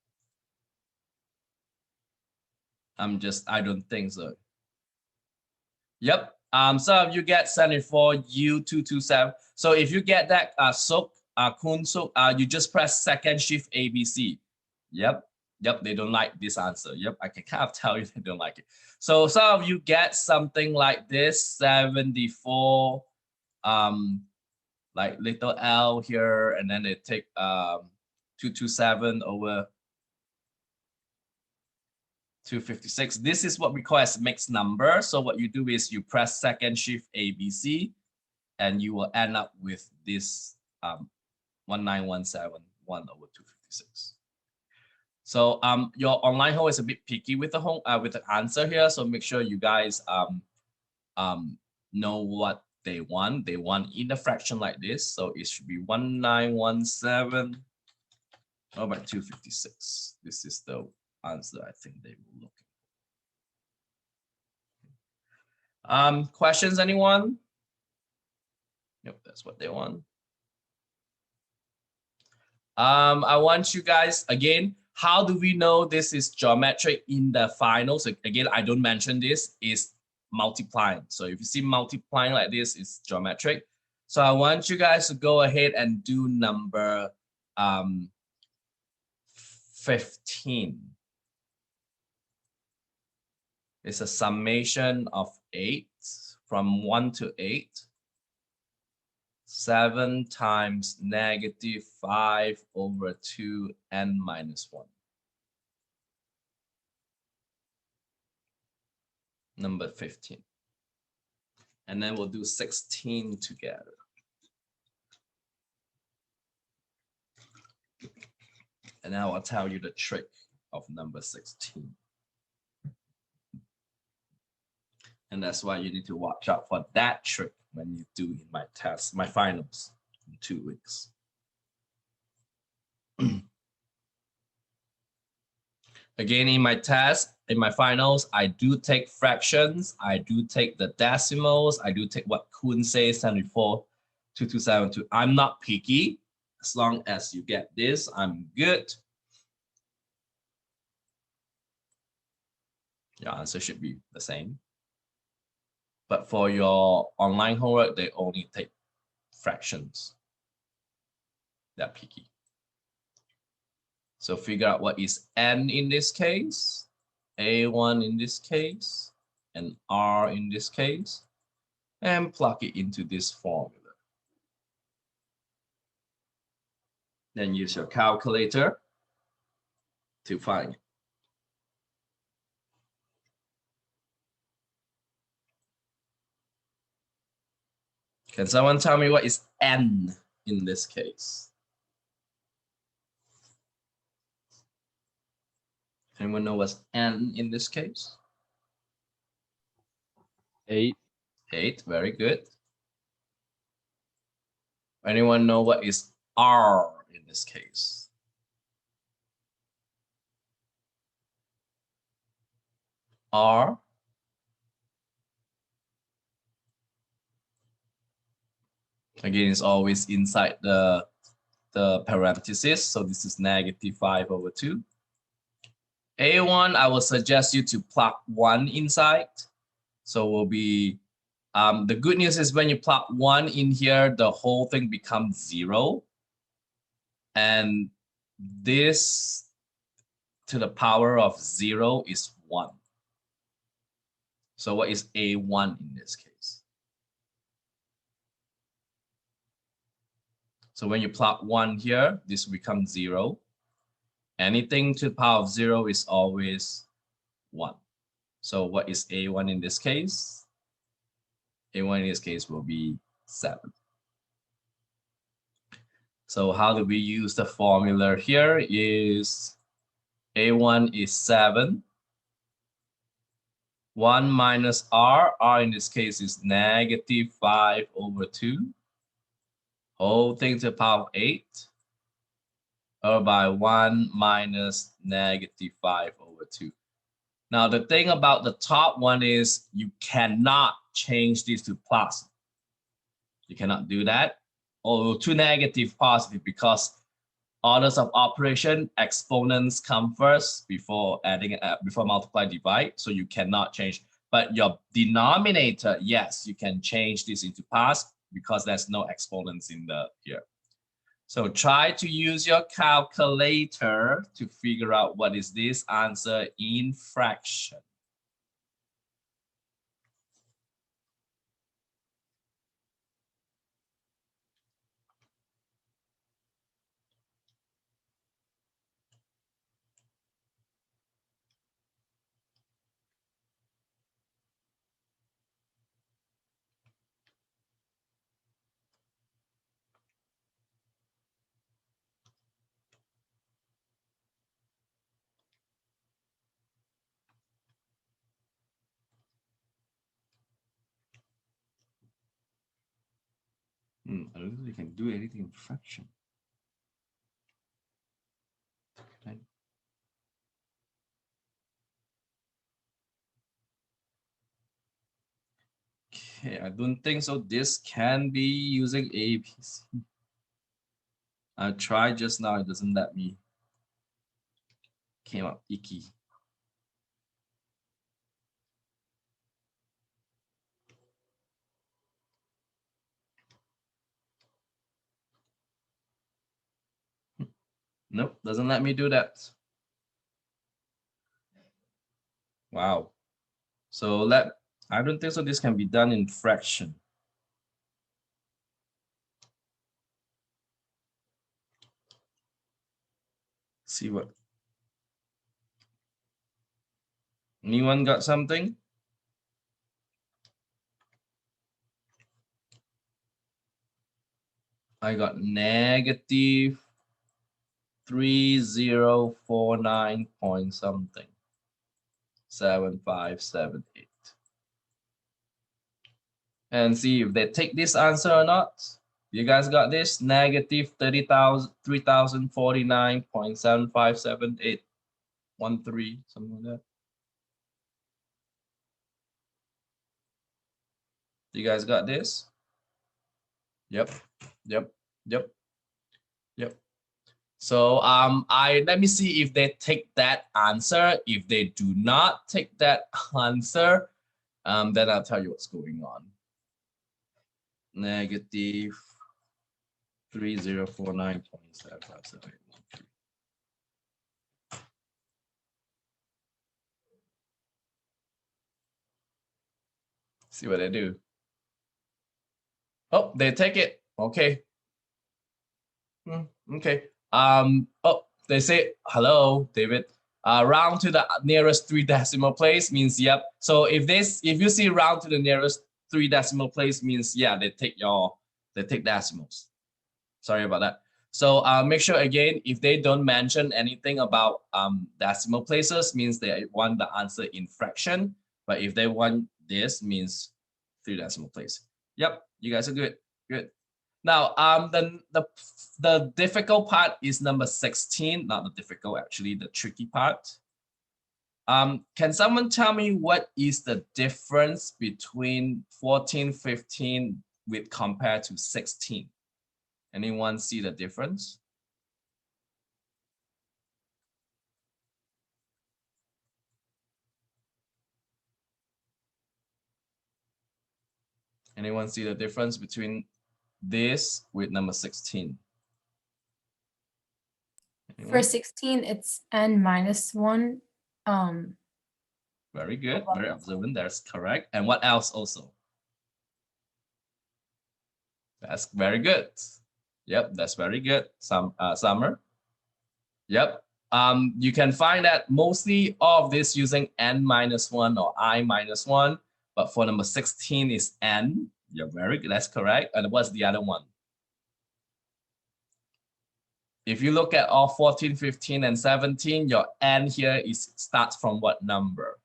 I don't think so. Yep. Some of you get 74 U227. So if you get that Kun Suk, you just press second shift ABC. Yep. Yep, they don't like this answer. Yep, I can kind of tell you they don't like it. So some of you get something like this, 74, like little L here, and then they take 227 over 256. This is what we call as mixed number. So what you do is you press second shift ABC, and you will end up with this 19171 over 256. So your online home is a bit picky with the answer here. So make sure you guys know what they want. They want in a fraction like this. So it should be 1917 over 256. This is the answer I think they will look at. Questions, anyone? Yep, that's what they want. I want you guys, again, how do we know this is geometric in the final? So again, I don't mention this, is multiplying. So if you see multiplying like this, it's geometric. So I want you guys to go ahead and do number 15. It's a summation of 8 from 1 to 8. 7 times negative 5 over 2n minus 1. Number 15. And then we'll do 16 together. And now I'll tell you the trick of number 16. And that's why you need to watch out for that trick when you do in my test, my finals in 2 weeks. Again, in my test, in my finals, I do take fractions. I do take the decimals. I do take what Kun says, 74, 2272. I'm not picky. As long as you get this, I'm good. Your answer should be the same. But for your online homework, they only take fractions. They're picky. So figure out what is n in this case, a1 in this case, and r in this case, and plug it into this formula. Then use your calculator to find it. Can someone tell me what is n in this case? Anyone know what's n in this case? 8. 8, very good. Anyone know what is r in this case? R. Again, it's always inside the parenthesis. So this is -5/2. A1, I will suggest you to plug 1 inside. So will be, the good news is when you plug 1 in here, the whole thing becomes 0. And this to the power of 0 is 1. So what is A1 in this case? So when you plug 1 here, this becomes 0. Anything to the power of 0 is always 1. So what is A1 in this case? A1 in this case will be 7. So how do we use the formula here is A1 is 7. 1 minus r, r in this case is -5/2. Whole thing to the power of 8. Or by 1 minus -5/2. Now the thing about the top one is you cannot change this to plus. You cannot do that. Or to negative positive because orders of operation, exponents come first before adding, before multiply, divide. So you cannot change. But your denominator, yes, you can change this into past because there's no exponents in the here. So try to use your calculator to figure out what is this answer in fraction. I don't think you can do anything in fraction. Okay, I don't think so. This can be using ABC. I tried just now, it doesn't let me. Came up icky. Nope, doesn't let me do that. Wow. So I don't think so this can be done in fraction. See what? Anyone got something? I got -3049 point something. 7578. And see if they take this answer or not. You guys got this? -30,049.757813, something like that. You guys got this? Yep. So let me see if they take that answer. If they do not take that answer, then I'll tell you what's going on. -3049.757813. See what they do. Oh, they take it. Okay. Okay. Oh, they say hello, David. Round to the nearest 3 decimal place means yep. So if you see round to the nearest 3 decimal place means, yeah, they take decimals. Sorry about that. So make sure again, if they don't mention anything about decimal places, means they want the answer in fraction. But if they want this, means 3 decimal place. Yep, you guys are good. Good. Now the difficult part is number 16. Not the difficult, actually, the tricky part. Can someone tell me what is the difference between 14, 15 with compared to 16? Anyone see the difference? Anyone see the difference between this with number 16? Anyone? For 16, it's n minus 1. Very good. Very observant. That's correct. And what else also? That's very good. Yep, that's very good. Summer. Yep. You can find that mostly all of this using n minus 1 or I minus 1. But for number 16 is n. You're very good. That's correct. And what's the other one? If you look at all 14, 15, and 17, your n here starts from what number?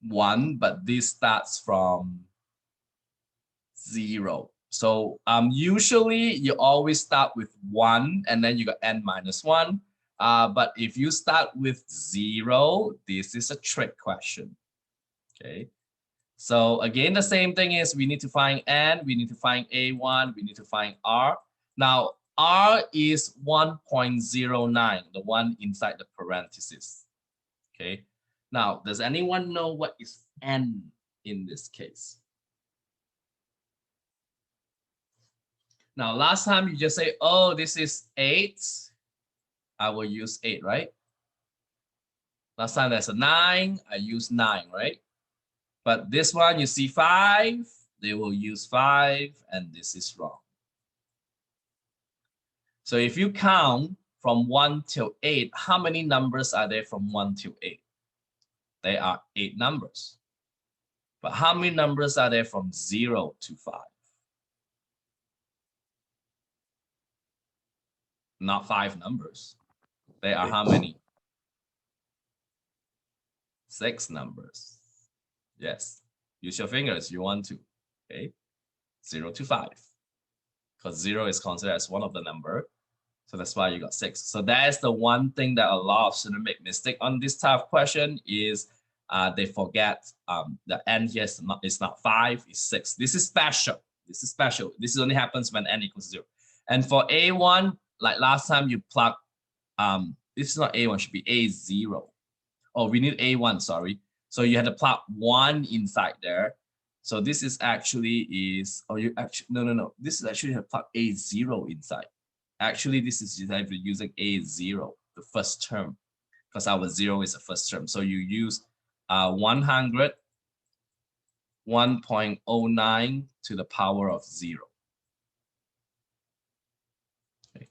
1, but this starts from 0. So usually you always start with 1 and then you got n minus 1. But if you start with 0, this is a trick question. Okay. So again, the same thing is we need to find n, we need to find a1, we need to find r. Now r is 1.09, the one inside the parentheses. Okay. Now, does anyone know what is n in this case? Now, last time you just say, oh, this is 8. I will use 8, right? Last time there's a 9, I use 9, right? But this one, you see 5, they will use 5, and this is wrong. So if you count from 1 till 8, how many numbers are there from 1 till 8? There are 8 numbers. But how many numbers are there from 0 to 5? Not 5 numbers. There are how many? 6 numbers. Yes. Use your fingers. You want to. Okay. 0 to 5. Because 0 is considered as one of the number. So that's why you got 6. So that is the one thing that a lot of students make mistake on this type of question is they forget the n here is not 5, it's 6. This is special. This is special. This only happens when n equals 0. And for A1, like last time you plug, this is not A1, should be A0. Oh, we need A1, sorry. So you had to plug 1 inside there. So this is actually no. This is actually have plug A0 inside. Actually, this is using A0, the first term, because our 0 is the first term. So you use 100, 1.09 to the power of 0. Okay.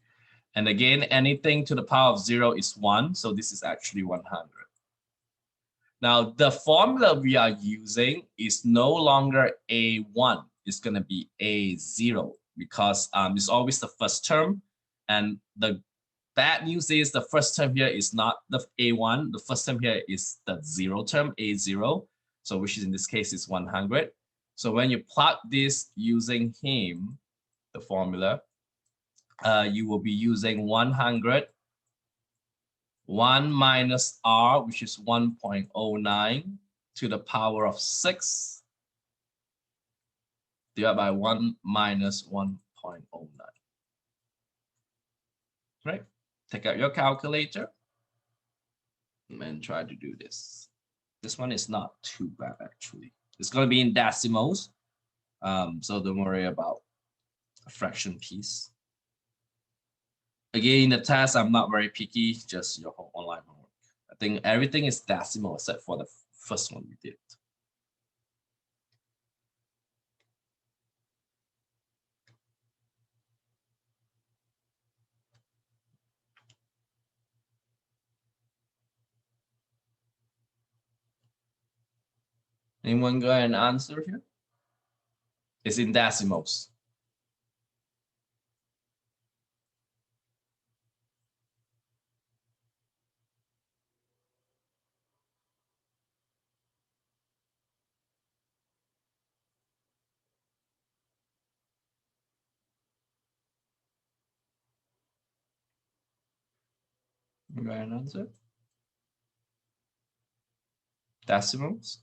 And again, anything to the power of 0 is 1. So this is actually 100. Now, the formula we are using is no longer A1. It's going to be A0 because it's always the first term. And the bad news is the first term here is not the A1. The first term here is the 0 term, A0. So which is in this case is 100. So when you plug this using him, the formula, you will be using 100, 1 minus r, which is 1.09 to the power of 6, divided by 1 minus 1.09. Right? Take out your calculator and try to do this. This one is not too bad, actually. It's going to be in decimals, so don't worry about a fraction piece. Again, in the test, I'm not very picky, just your online homework. I think everything is decimal except for the first one we did. Anyone go ahead and answer here? It's in decimals. You got an answer? Decimals?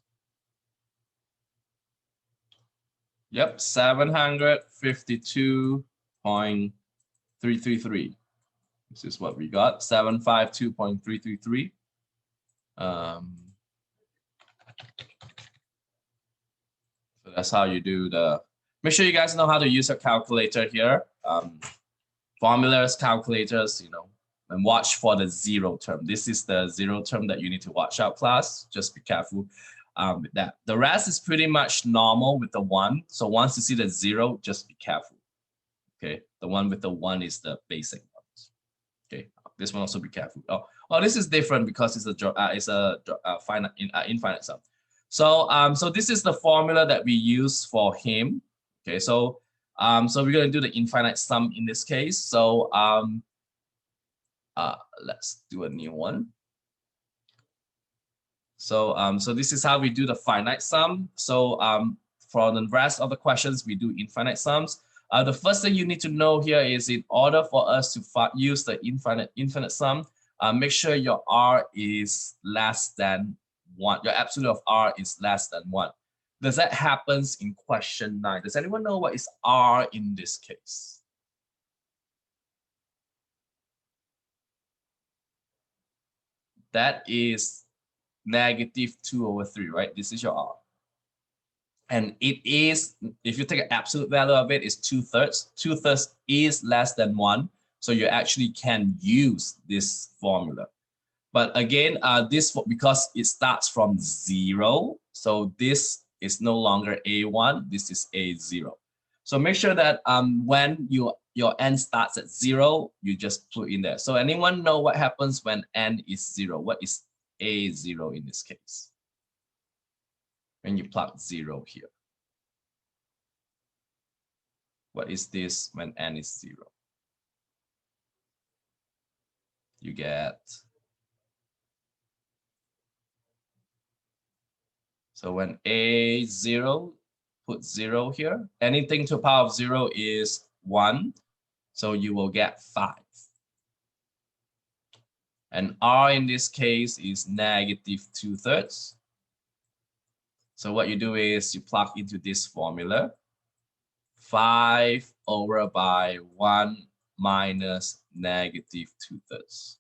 Yep, 752.333. This is what we got, 752.333. So that's how you do the, make sure you guys know how to use a calculator here. Formulas, calculators, you know, and watch for the zero term. This is the zero term that you need to watch out, class. Just be careful with that. The rest is pretty much normal with the one. So once you see the zero, just be careful. Okay, the one with the one is the basic ones. Okay, this one also be careful. Oh, this is different because it's a finite infinite sum. So so this is the formula that we use for him. Okay, so so we're going to do the infinite sum in this case. So let's do a new one. So so this is how we do the finite sum. So for the rest of the questions, we do infinite sums. The first thing you need to know here is, in order for us to use the infinite sum, make sure your R is less than 1. Your absolute of R is less than 1. Does that happen in question 9? Does anyone know what is R in this case? That is -2/3, right? This is your R. And it is, if you take an absolute value of it, is 2/3. 2/3 is less than 1. So you actually can use this formula. But again, this, because it starts from 0, so this is no longer A1, this is A0. So make sure that when your n starts at 0, you just put in there. So anyone know what happens when n is 0? What is A0 in this case? When you plug 0 here. What is this when n is 0? You get, so when A0, put 0 here. Anything to the power of 0 is 1. So you will get 5. And R in this case is -2/3. So what you do is you plug into this formula. 5 over by 1 minus -2/3.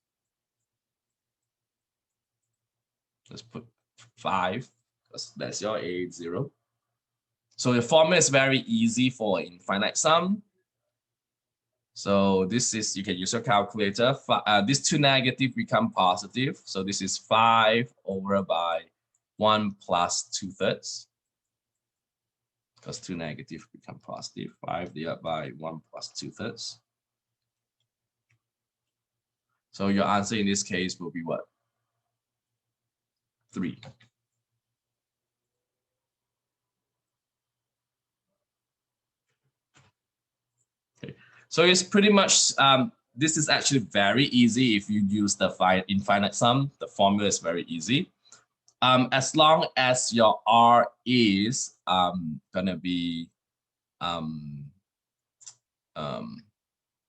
Let's put 5, because that's your A0. So the formula is very easy for infinite sum. So this is, you can use your calculator. These two negative become positive. So this is 5 over by 1 plus 2/3. Because 2 negative become positive. 5 divided by 1 plus 2/3. So your answer in this case will be what? 3. Okay. So it's pretty much, this is actually very easy if you use the infinite sum. The formula is very easy. As long as your R is gonna be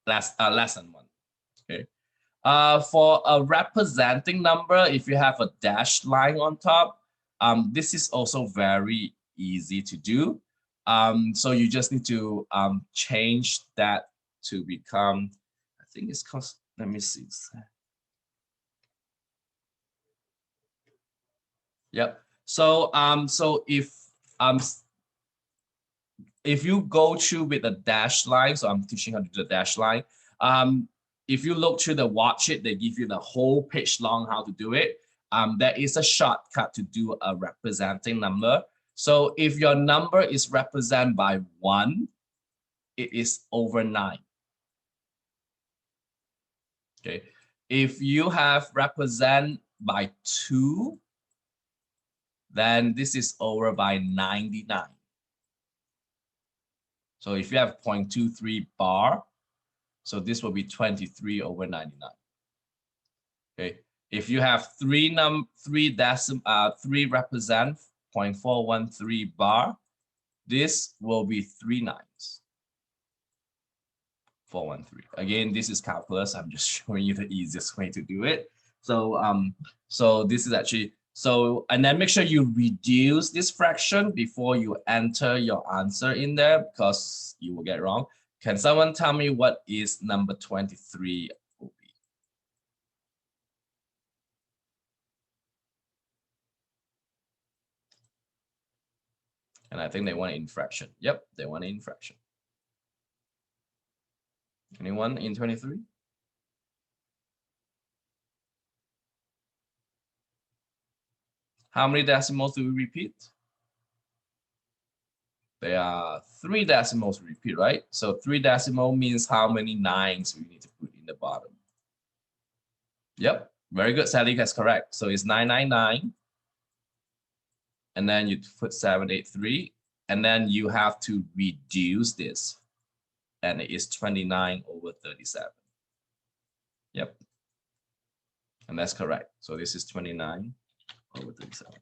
less than 1. Okay. For a representing number, if you have a dashed line on top, this is also very easy to do. So you just need to change that to become, I think it's called, let me see. Yep. So so if you go through with a dash line, so I'm teaching how to do the dash line. If you look through the worksheet, they give you the whole page long how to do it. There is a shortcut to do a representing number. So if your number is represented by 1, it is over 9. Okay. If you have represent by 2, then this is over by 99. So if you have 0.23 bar, so this will be 23 over 99. Okay. If you have three represent 0.413 bar, this will be 3 nines. 413. Again, this is calculus. I'm just showing you the easiest way to do it. So so this is actually and then make sure you reduce this fraction before you enter your answer in there because you will get it wrong. Can someone tell me what is number 23 will be? And I think they want it in fraction. Yep, they want it in fraction. Anyone in 23? How many decimals do we repeat? There are 3 decimals to repeat, right? So 3 decimal means how many nines we need to put in the bottom. Yep, very good. Sally, that's correct. So it's 999. And then you put 783. And then you have to reduce this. And it is 29 over 37. Yep. And that's correct. So this is 29 over 37.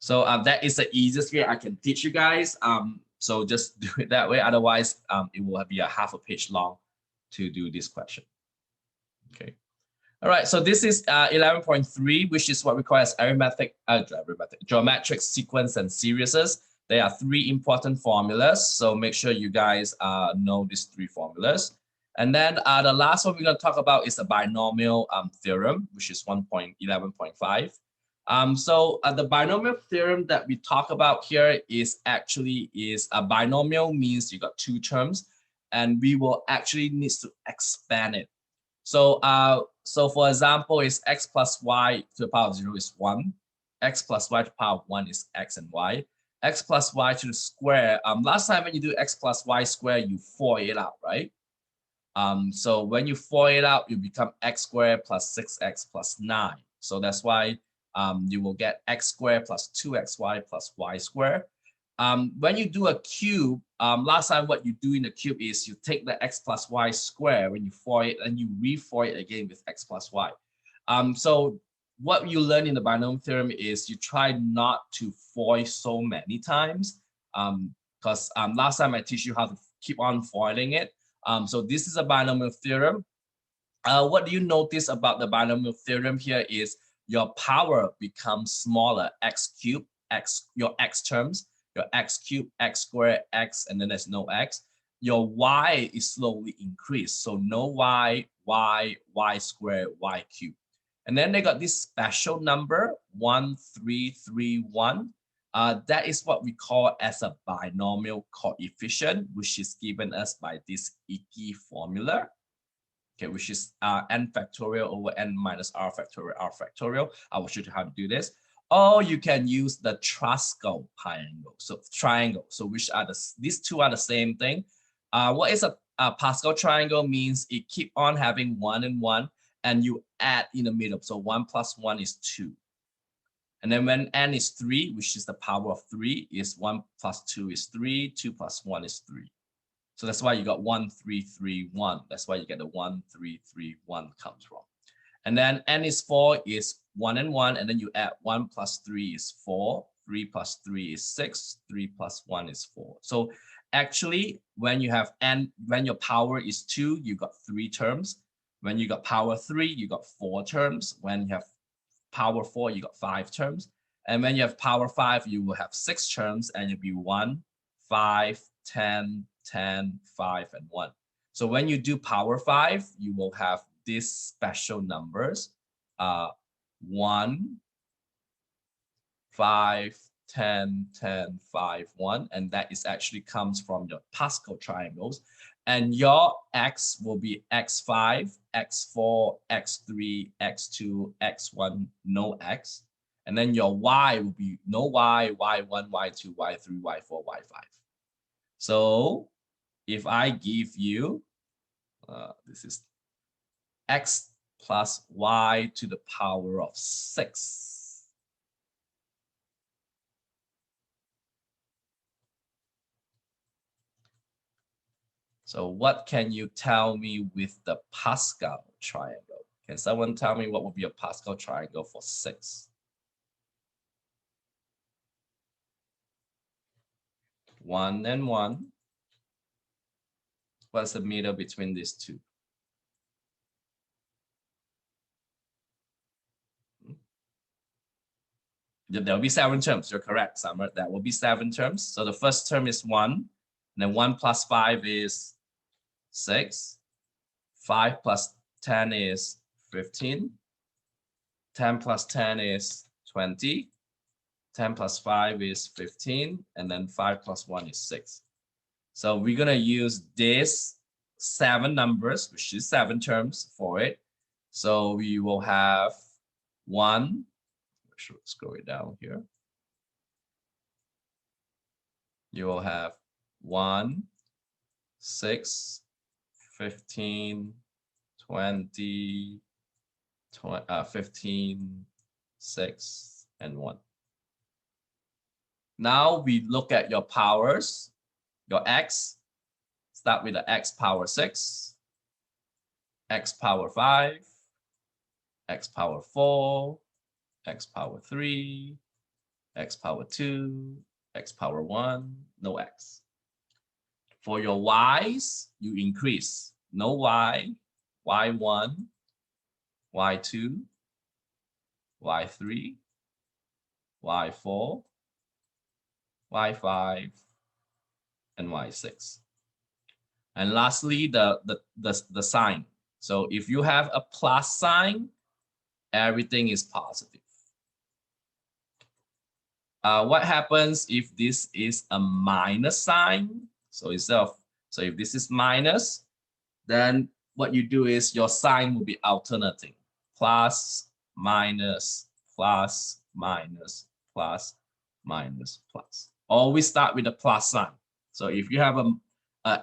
So that is the easiest way I can teach you guys. So just do it that way. Otherwise, it will be a half a page long to do this question. Okay. All right. So this is 11.3, which is what we call as geometric sequence and series. There are 3 important formulas. So make sure you guys know these 3 formulas. And then the last one we're going to talk about is the binomial theorem, which is 1.11.5. So the binomial theorem that we talk about here is actually a binomial means you got 2 terms, and we will actually need to expand it. So so for example, is x plus y to the power of 0 is 1, x plus y to the power of 1 is x and y, x plus y to the square. Last time when you do x plus y square, you FOIL it out, right? So when you FOIL it out, you become x squared plus 6x plus 9. So that's why you will get x squared plus 2xy plus y squared. When you do a cube, last time what you do in the cube is you take the x plus y square when you FOIL it and you re-FOIL it again with x plus y. So what you learn in the binomial theorem is you try not to FOIL so many times because last time I teach you how to keep on FOILing it. So this is a binomial theorem. What do you notice about the binomial theorem here is your power becomes smaller, x cubed, your x terms, your x cubed, x squared, x, and then there's no x. Your y is slowly increased. So no y, y, y squared, y cubed. And then they got this special number, 1331. That is what we call as a binomial coefficient, which is given us by this icky formula. Okay, which is n factorial over n minus r factorial. I will show you how to do this. Or you can use the Truscott triangle. So triangle. So which are these 2 are the same thing. What is a Pascal triangle means it keep on having 1 and 1, and you add in the middle. So 1 plus 1 is 2. And then when n is 3, which is the power of 3, is 1 plus 2 is 3, 2 plus 1 is 3. So that's why you got 1331. That's why you get the 1331 comes from. And then n is 4 is 1 and 1, and then you add 1 plus 3 is 4, 3 plus 3 is 6, 3 plus 1 is 4. So actually, when you have n, when your power is 2, you got 3 terms. When you got power 3, you got 4 terms. When you have power 4, you got 5 terms. And when you have power 5, you will have 6 terms, and it'll be 1, 5, 10, 10, 5, and 1. So when you do power 5, you will have these special numbers, 1, 5, 10, 10, 5, 1. And that is actually comes from the Pascal triangles. And your x will be x5, x4, x3, x2, x1, no x. And then your y will be no y, y1, y2, y3, y4, y5. So if I give you, this is x plus y to the power of 6. So what can you tell me with the Pascal triangle? Can someone tell me what would be a Pascal triangle for 6? 1 and 1. What's the middle between these two? There will be 7 terms. You're correct, Summer. That will be 7 terms. So the first term is 1. And then 1 plus 5 is 6. 5 plus 10 is 15. 10 plus 10 is 20. 10 plus 5 is 15. And then 5 plus 1 is 6. So we're going to use this 7 numbers, which is 7 terms for it. So we will have 1. Should scroll it down here. You will have 1, 6, 15, 20, 15, 6, and 1. Now we look at your powers, your x. Start with the x power 6, x power 5, x power 4, x power 3, x power 2, x power 1, no x. For your y's, you increase. No y, y1, y2, y3, y4, y5, and y6. And lastly, the sign. So if you have a plus sign, everything is positive. What happens if this is a minus sign? So if this is minus, then what you do is your sign will be alternating. Plus, minus, plus, minus, plus, minus, plus. Always start with a plus sign. So if you have a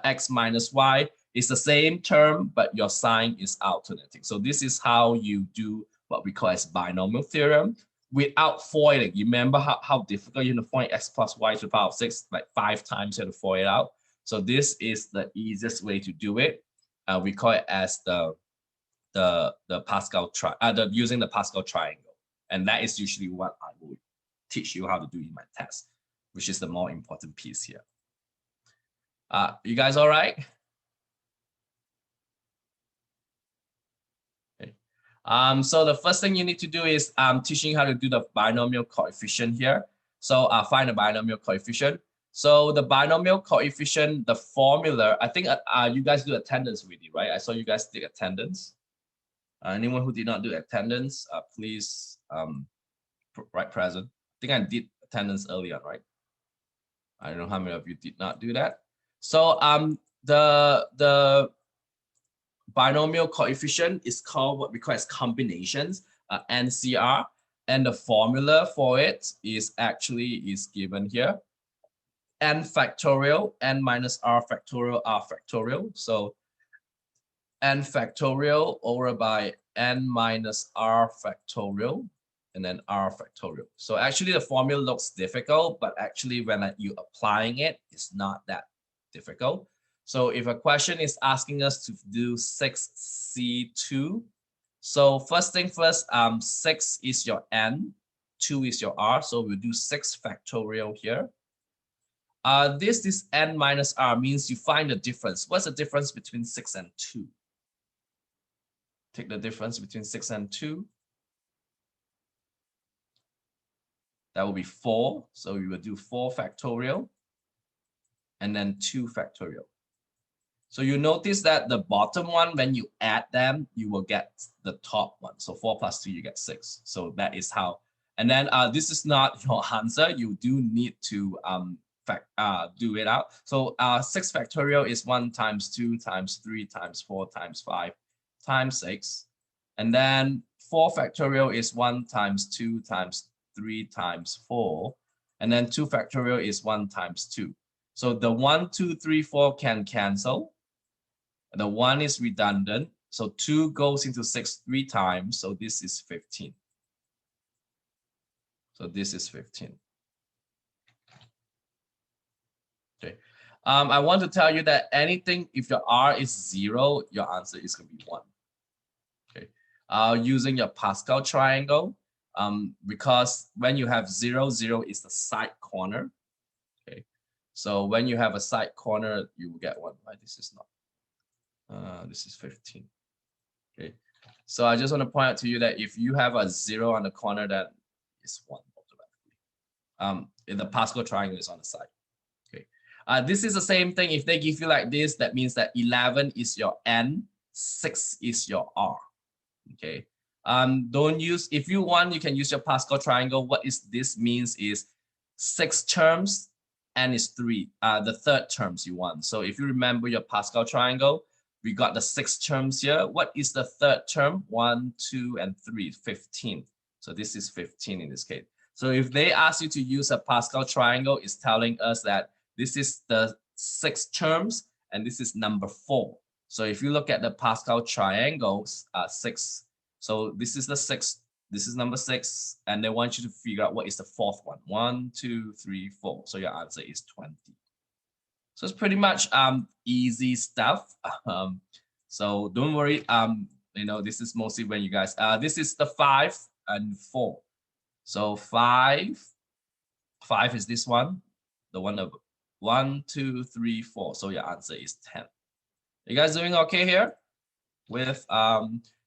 x minus y, it's the same term, but your sign is alternating. So this is how you do what we call as binomial theorem without foiling. You remember how difficult you have to foil x plus y to the power of 6, like 5 times you have to foil it out. So this is the easiest way to do it. We call it as the Pascal using the Pascal triangle, and that is usually what I would teach you how to do in my test, which is the more important piece here. You guys all right? Okay. So the first thing you need to do is teaching you how to do the binomial coefficient here. So find the binomial coefficient. So the binomial coefficient, the formula, I think you guys do attendance with you, right? I saw you guys did attendance. Anyone who did not do attendance, please write present. I think I did attendance earlier, right? I don't know how many of you did not do that. So the binomial coefficient is called what we call as combinations, NCR, and the formula for it is given here. N factorial, n minus r factorial. So n factorial over by n minus r factorial, and then r factorial. So actually the formula looks difficult, but actually when you applying it, it's not that difficult. So if a question is asking us to do 6C2, so first thing first, 6 is your n, 2 is your r, so we'll do 6 factorial here. This is n minus r, means you find the difference. What's the difference between 6 and 2? Take the difference between 6 and 2. That will be 4. So we will do 4 factorial and then 2 factorial. So you notice that the bottom one, when you add them, you will get the top one. So 4 plus 2, you get 6. So that is how. And then this is not your answer. You do need to do it out. So 6 factorial is 1 times 2 times 3 times 4 times 5 times 6. And then 4 factorial is 1 times 2 times 3 times 4. And then 2 factorial is 1 times 2. So the 1, 2, 3, 4 can cancel. The 1 is redundant. So 2 goes into 6 3 times. So this is 15. So this is 15. Okay. I want to tell you that anything, if your R is 0, your answer is going to be 1. Okay. Using your Pascal triangle, because when you have 0, 0 is the side corner. Okay. So when you have a side corner, you will get 1. Right? This is not. This is 15. Okay. So I just want to point out to you that if you have a 0 on the corner, that is 1 automatically. In the Pascal triangle is on the side. Okay. This is the same thing. If they give you like this, that means that 11 is your N, 6 is your R. Okay. Don't use, if you want, you can use your Pascal triangle. What is this means is 6 terms, N is 3. The third terms you want. So if you remember your Pascal triangle, we got the 6 terms here. What is the third term? 1, 2, and 3, 15. So this is 15 in this case. So if they ask you to use a Pascal triangle, it's telling us that this is the 6 terms and this is number 4. So if you look at the Pascal triangles, 6. So this is the 6. This is number 6, and they want you to figure out what is the fourth one. 1, 2, 3, 4. So your answer is 20. So it's pretty much easy stuff. So don't worry. You know, this is mostly when you guys. This is the 5 and 4. So 5 is this one, the one of 1, 2, 3, 4. So your answer is 10. You guys doing okay here with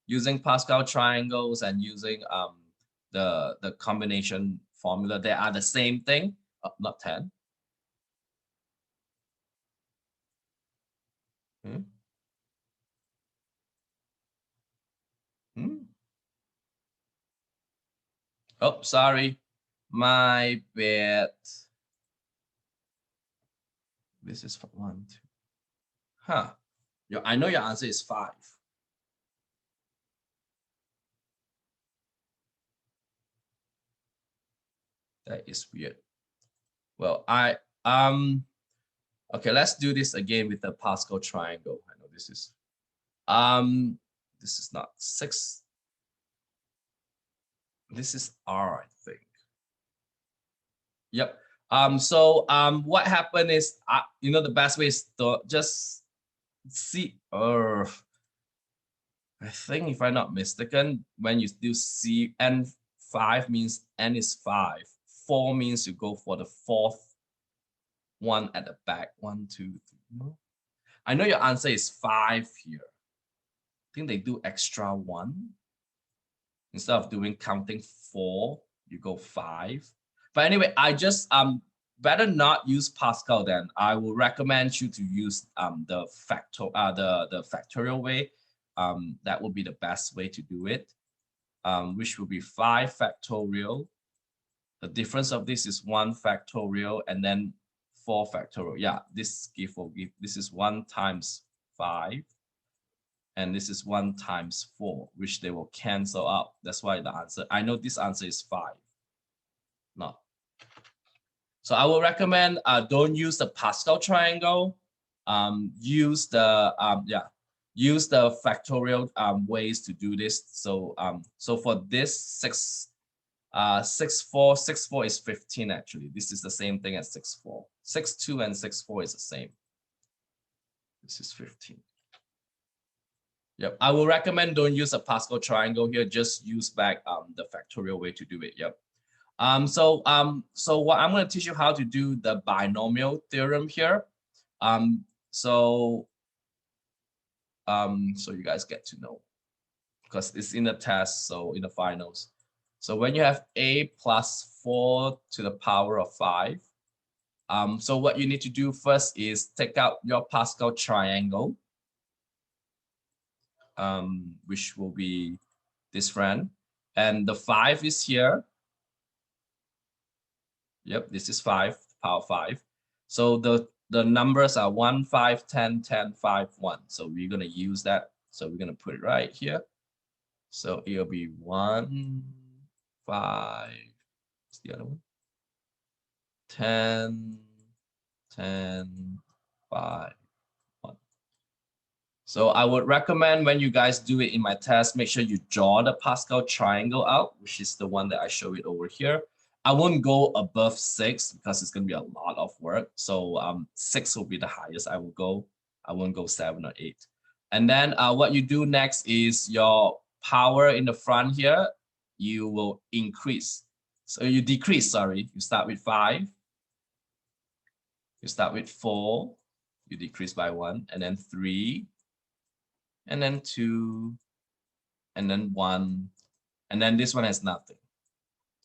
using Pascal triangles and using the combination formula? They are the same thing. Oh, not 10. Oh, sorry. My bad. This is 1, 2. Huh. I know your answer is 5. That is weird. Well, okay, let's do this again with the Pascal triangle. I know this is not 6. This is R, I think. Yep. So what happened is, you know, the best way is to just see, I think if I'm not mistaken, when you do C, N5 means N is 5. 4 means you go for the fourth one at the back. 1, 2, 3. No. I know your answer is 5 here. I think they do extra 1. Instead of doing counting 4, you go 5. But anyway, I just better not use Pascal then. I will recommend you to use the factorial way. That will be the best way to do it, which will be 5 factorial. The difference of this is 1 factorial and then 4 factorial. Yeah, this this is 1 times 5. And this is 1 times 4, which they will cancel out. That's why the answer, I know this answer is 5. No. So I will recommend don't use the Pascal triangle. Use the factorial ways to do this. So so for this 6, 6, 4, 6, 4 is 15 actually. This is the same thing as 6, 4. 6, 2 and 6, 4 is the same. This is 15. Yep, I will recommend don't use a Pascal triangle here. Just use back the factorial way to do it. Yep. So what I'm going to teach you how to do the binomial theorem here. So you guys get to know, because it's in the test, so in the finals. So when you have a plus 4 to the power of 5, so what you need to do first is take out your Pascal triangle. Which will be this friend, and the 5 is here. Yep, this is 5, power 5. So the numbers are 1, 5, 10, 10, 5, 1. So we're going to use that. So we're going to put it right here. So it'll be 1, 5. What's the other one? 10, 10, 5. So I would recommend when you guys do it in my test, make sure you draw the Pascal triangle out, which is the one that I show it over here. I won't go above 6 because it's going to be a lot of work. So 6 will be the highest I will go. I won't go 7 or 8. And then what you do next is your power in the front here, you will increase. So you decrease, sorry. You start with 5. You start with 4. You decrease by 1. And then 3. And then 2. And then 1. And then this one has nothing.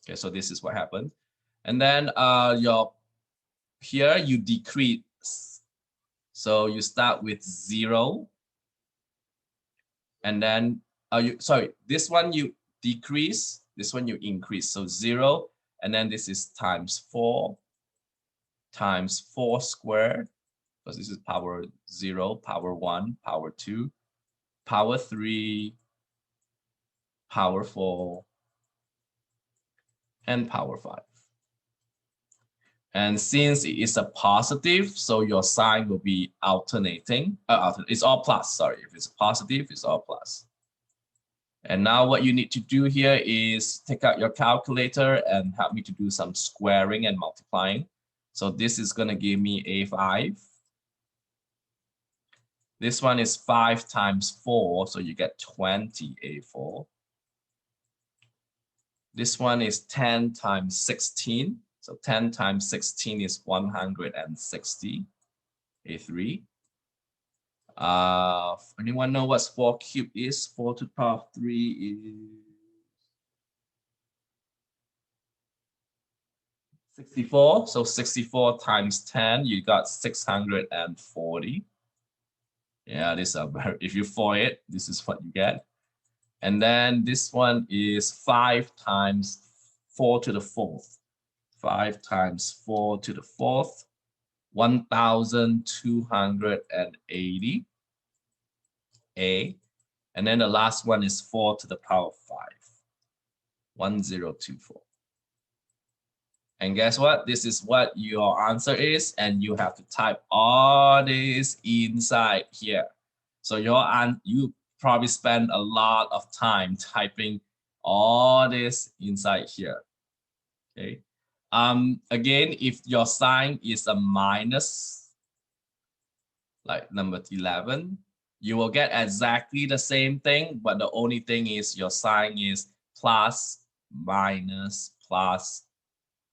Okay, so this is what happened. And then here you decrease. So you start with 0. And then this one you decrease, this one you increase. So 0, and then this is times 4 squared, because this is power 0, power 1, power 2, power 3, power 4, and power 5. And since it is a positive, so your sign will be alternating. It's all plus, sorry. If it's positive, it's all plus. And now what you need to do here is take out your calculator and help me to do some squaring and multiplying. So this is going to give me A5. This one is 5 times 4, so you get 20 A4. This one is 10 times 16. So 10 times 16 is 160 A3. Anyone know what 4 cubed is? 4 to the power of 3 is 64. So 64 times 10, you got 640. Yeah, this is if you for it, this is what you get. And then this one is 5 times 4 to the 4th. 5 times 4 to the 4th, 1,280 A. And then the last one is 4 to the power of 5, 1024. And guess what? This is what your answer is, and you have to type all this inside here. So you probably spend a lot of time typing all this inside here. Okay. Again, if your sign is a minus, like number 11, you will get exactly the same thing, but the only thing is your sign is plus, minus, plus,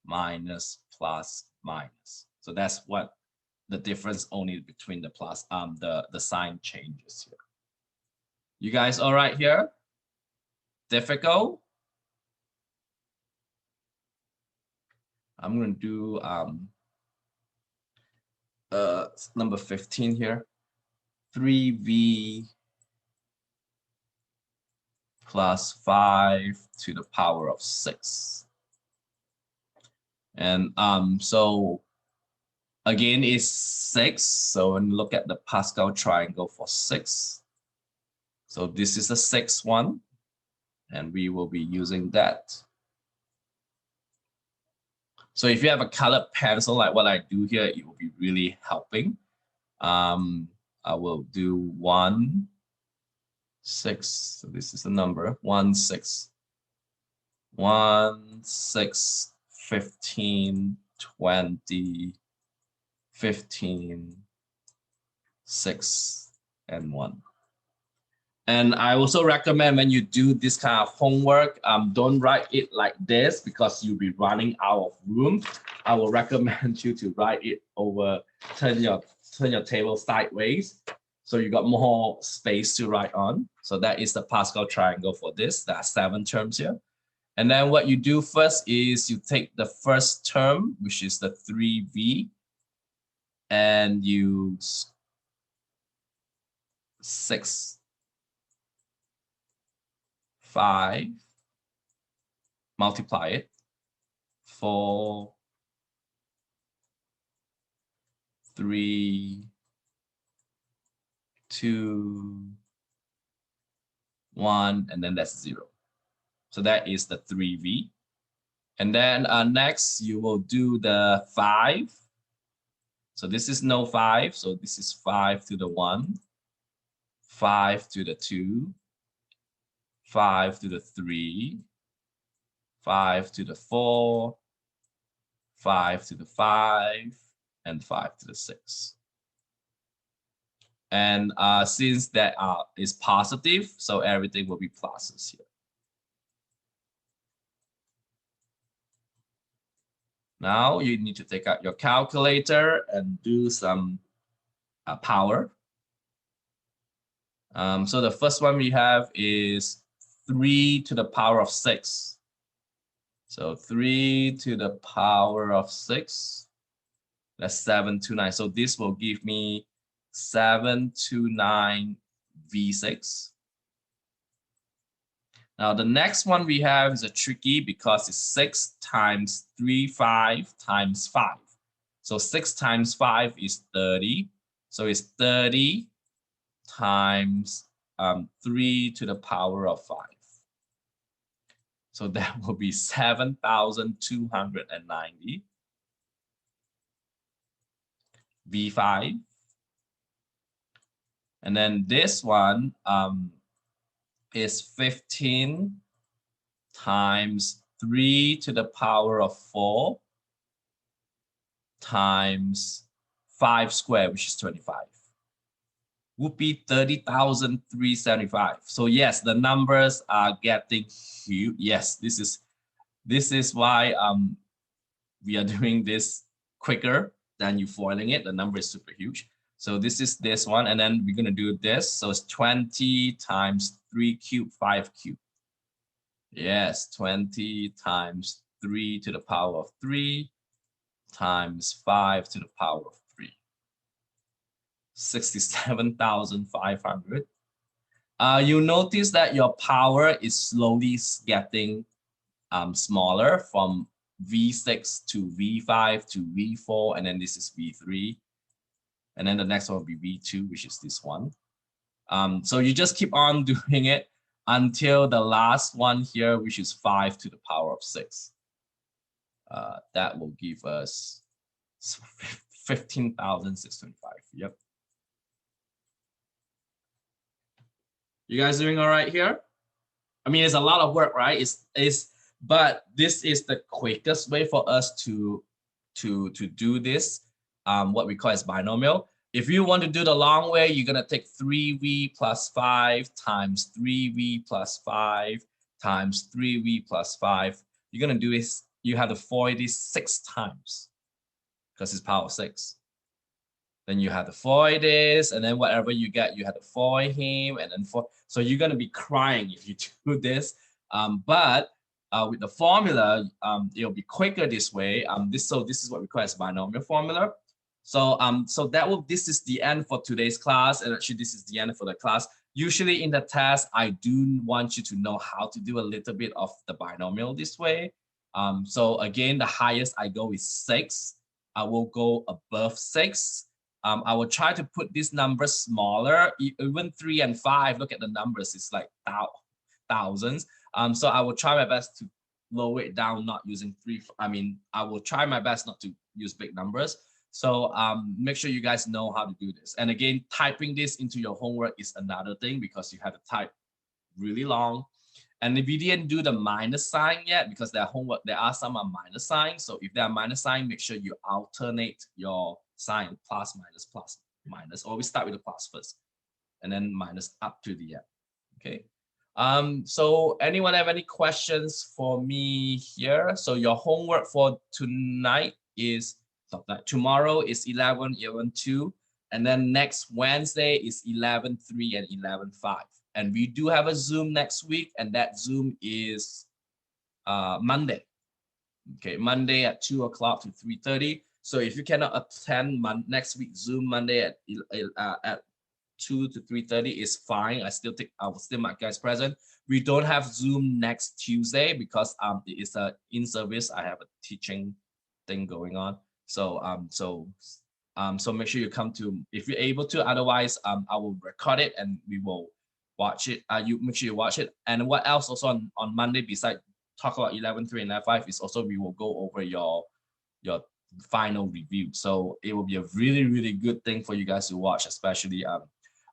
minus, plus, minus. So that's what the difference only between the plus, the sign changes here. You guys all right here? Difficult? I'm going to do number 15 here. 3v plus 5 to the power of 6. And so again, it's 6. So when you look at the Pascal triangle for 6. So this is the 6th one, and we will be using that. So if you have a colored pencil like what I do here, it will be really helping. I will do 1, 6. So this is the number 1, 6. 1, 6, 15, 20, 15, 6, and 1. And I also recommend when you do this kind of homework, don't write it like this because you'll be running out of room. I will recommend you to write it over, turn your table sideways, so you got more space to write on. So that is the Pascal triangle for this. There are 7 terms here. And then what you do first is you take the first term, which is the 3v, and you 6, 5, multiply it, 4, 3, 2, 1, and then that's 0. So that is the 3v. And then next you will do the 5. So this is no 5. So this is 5 to the 1, 5 to the 2, 5 to the 3, 5 to the 4, 5 to the 5, and 5 to the 6. And since that is positive, so everything will be pluses here. Now you need to take out your calculator and do some power. So the first one we have is 3 to the power of 6. So 3 to the power of 6, that's 729. So this will give me 729 V6. Now the next one we have is a tricky because it's 6 times 3, 5 times 5. So 6 times 5 is 30. So it's 30 times 3 to the power of 5. So that will be 7,290 V5. And then this one is 15 times 3 to the power of 4 times 5 squared, which is 25. Would be 30,375. So yes, the numbers are getting huge. Yes, this is why we are doing this quicker than you foiling it. The number is super huge. So this is this one, and then we're gonna do this. So it's 20 times 3 cubed 5 cubed. Yes, 20 times 3 to the power of 3 times 5 to the power of 3. 67,500. You notice that your power is slowly getting smaller from V6 to V5 to V4, and then this is V3. And then the next one will be V2, which is this one. So you just keep on doing it until the last one here, which is 5 to the power of 6. That will give us 15,625. Yep. You guys doing all right here? I mean, it's a lot of work, right? But this is the quickest way for us to do this. What we call as binomial. If you want to do the long way, you're gonna take 3v plus 5 times 3v plus 5 times 3v plus 5. You're gonna do this. You have to FOIL this 6 times because it's power 6. Then you have to FOIL this, and then whatever you get, you have to FOIL him, and then so you're gonna be crying if you do this. But with the formula, it'll be quicker this way. This is what we call as binomial formula. So this is the end for today's class, and actually this is the end for the class. Usually in the test, I do want you to know how to do a little bit of the binomial this way. So again, the highest I go is 6. I will go above 6. I will try to put this number smaller, even 3 and 5. Look at the numbers, it's like thousands. So I will try my best to lower it down, not using 3. I mean, I will try my best not to use big numbers. So make sure you guys know how to do this. And again, typing this into your homework is another thing because you have to type really long. And if you didn't do the minus sign yet, because there are some minus signs. So if there are minus sign, make sure you alternate your sign, plus, minus, plus, minus. Always start with the plus first, and then minus up to the end. Okay. So anyone have any questions for me here? So your homework for tonight is tomorrow is 11, 2, and then next Wednesday is 11.3 and 11.5. And we do have a Zoom next week, and that Zoom is Monday. Okay, Monday at 2 o'clock to 3:30. So if you cannot attend next week Zoom Monday at 2 to 3:30 is fine. I will still mark you guys present. We don't have Zoom next Tuesday because it is a in-service. I have a teaching thing going on. So so make sure you come to if you're able to. Otherwise, I will record it and we will watch it. You make sure you watch it. And what else also on Monday besides talk about 11.3 and 11.5 is also we will go over your final review. So it will be a really, really good thing for you guys to watch, especially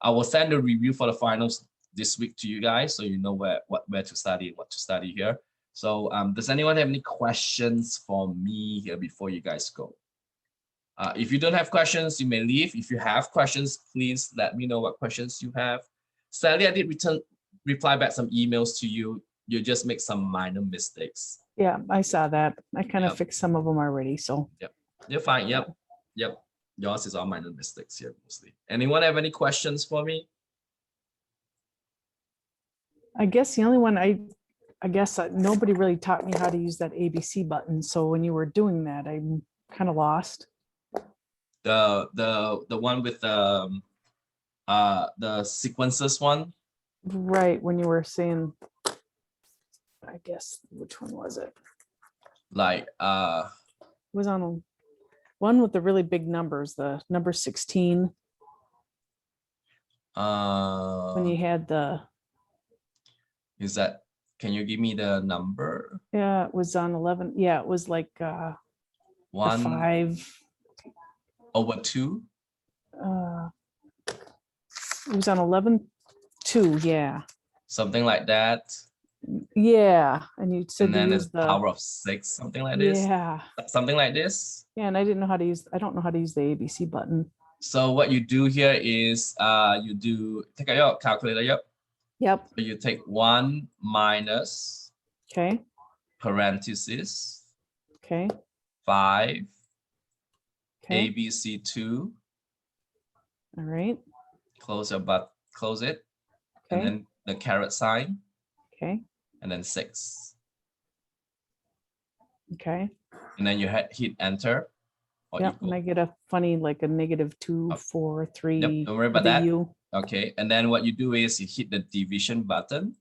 I will send a review for the finals this week to you guys so you know where to study, what to study here. So does anyone have any questions for me here before you guys go? If you don't have questions, you may leave. If you have questions, please let me know what questions you have. Sadly, I did reply back some emails to you. You just make some minor mistakes. Yeah, I saw that. I kind of Yep. fixed some of them already, so. You're fine. Yep. Yours is all minor mistakes here mostly. Anyone have any questions for me? I guess the only one I guess nobody really taught me how to use that ABC button. So when you were doing that, I'm kind of lost. The one with the sequences one. Right, when you were saying, I guess, which one was it? Like It was on one with the really big numbers, the number 16, when you had the, is that, can you give me the number? yeah, it was on 11. Yeah, it was like the 1 5. over 2? It was on 11:2. Yeah. Something like that. Yeah. And you said And to then use it's the, power of 6, something like this. yeah. Something like this. Yeah. And I didn't know how to use, I don't know how to use the ABC button. So what you do here is you do, take out your calculator. Yep. Yep. So you take 1 minus Okay. parenthesis Okay. 5 Okay. ABC2, All right. close it, and Okay. then the caret sign, Okay. and then 6. Okay. And then you hit enter or Yep. equal. And I get a funny, like a -2, 4, 3. Yep, don't worry with about a that. U. Okay, and then what you do is you hit the division button,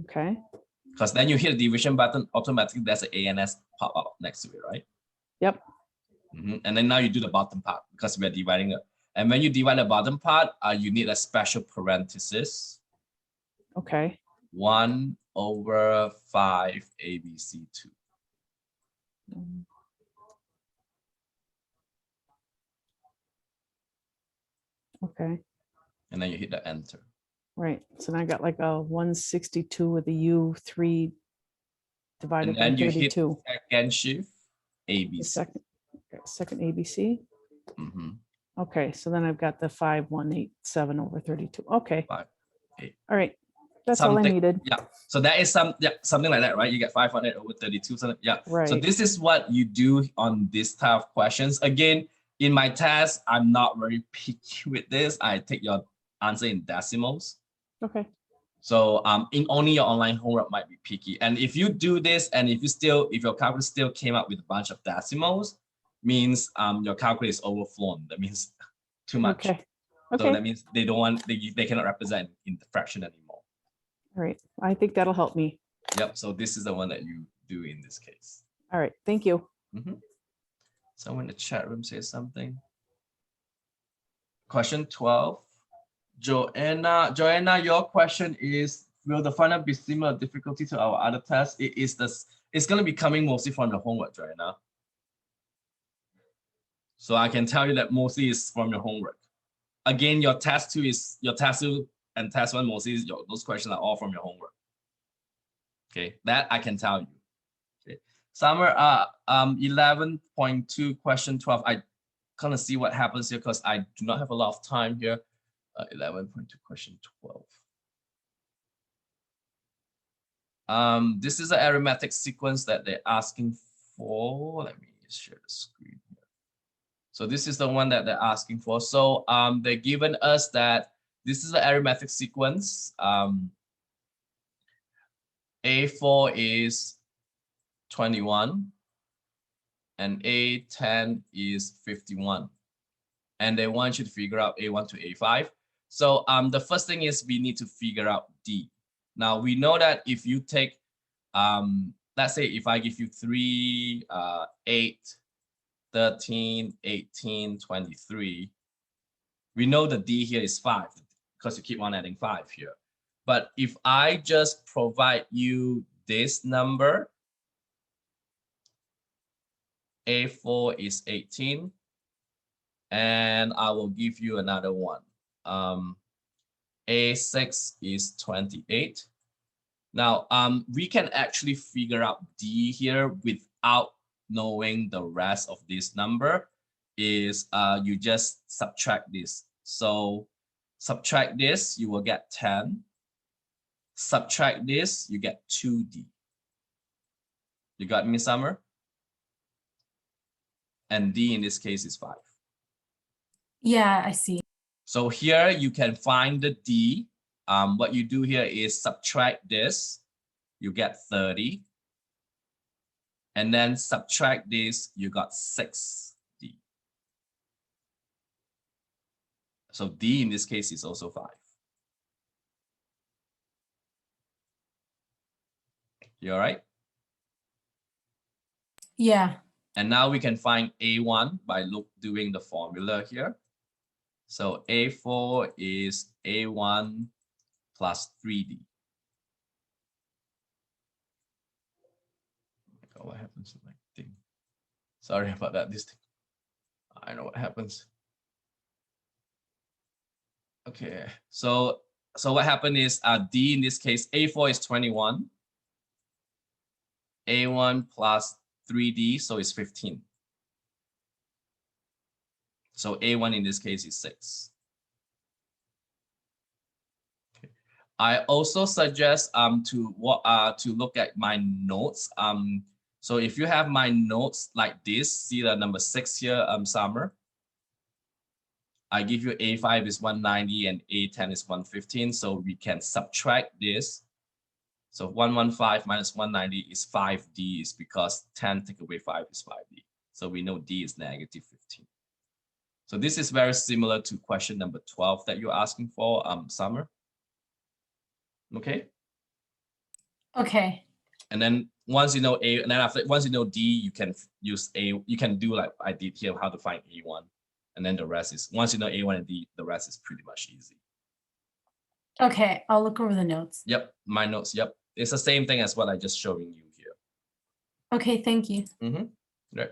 Okay. because then you hit the division button, automatically there's an ANS pop up next to it, right? Yep. And then now you do the bottom part because we're dividing it. And when you divide the bottom part, you need a special parenthesis, Okay. 1 over 5 ABC2. Okay. And then you hit the enter. Right. So now I got like a 162 with a U, 3 divided And by then you hit 32. second shift The ABC. second ABC. Mhm. Okay, so then I've got the 5187 over 32. Okay. 5, 8. All right. That's all I Something- needed. Yeah. So that is something like that, right? You get 500 over 32. Something. Yeah. So Right. this is what you do on this type of questions. Again, in my test, I'm not very picky with this. I take your answer in decimals. Okay. So in only your online homework might be picky. And if you do this, and if your calculator still came up with a bunch of decimals, means your calculator is overflown. That means too much. Okay. So Okay. that means they cannot represent in the fraction anymore. All right. I think that'll help me. Yep. So this is the one that you do in this case. All right. Thank you. Someone in the chat room says something. Question 12. Joanna, your question is, will the final be similar difficulty to our other tests? It's going to be coming mostly from the homework, Joanna. So I can tell you that mostly is from your homework. Again, your test 2 and test 1 mostly is those questions are all from your homework. Okay, that I can tell you. Okay. Summer 11.2 question 12. I kind of see what happens here because I do not have a lot of time here. 11.2 question 12. This is an arithmetic sequence that they're asking for. Let me share the screen here. So this is the one that they're asking for. So they're given us that this is an arithmetic sequence. A4 is 21 and A10 is 51. And they want you to figure out A1 to A5. So the first thing is we need to figure out D. Now we know that if you take, let's say if I give you 3, 8, 13, 18, 23, we know the D here is 5 because you keep on adding 5 here. But if I just provide you this number, A4 is 18, and I will give you another one. A6 is 28. Now, we can actually figure out D here without knowing the rest of this number. Is you just subtract this. So subtract this, you will get 10. Subtract this, you get 2D. You got me, Summer? And D in this case is 5. Yeah, I see. So here you can find the D. What you do here is subtract this, you get 30. And then subtract this, you got 6D. So D in this case is also 5. You all right? Yeah. And now we can find A1 by doing the formula here. So A4 is A1 plus 3D. Oh, what happens to my thing? Sorry about that. This thing. I know what happens. Okay, so what happened is D in this case, A4 is 21. A1 plus 3D, so it's 15. So A1 in this case is 6. Okay. I also suggest to look at my notes. So if you have my notes like this, see the number 6 here, Summer. I give you A5 is 190 and A10 is 115. So we can subtract this. So 115 minus 190 is 5D, is because 10 take away 5 is 5D. So we know D is negative 15. So this is very similar to question number 12 that you're asking for, Summer. Okay. Okay. And then once you know A, and then once you know D, you can use A. You can do like I did here, how to find A1, and then the rest is, once you know A1 and D, the rest is pretty much easy. Okay, I'll look over the notes. Yep, my notes. Yep, it's the same thing as what I just showing you here. Okay, thank you. Right.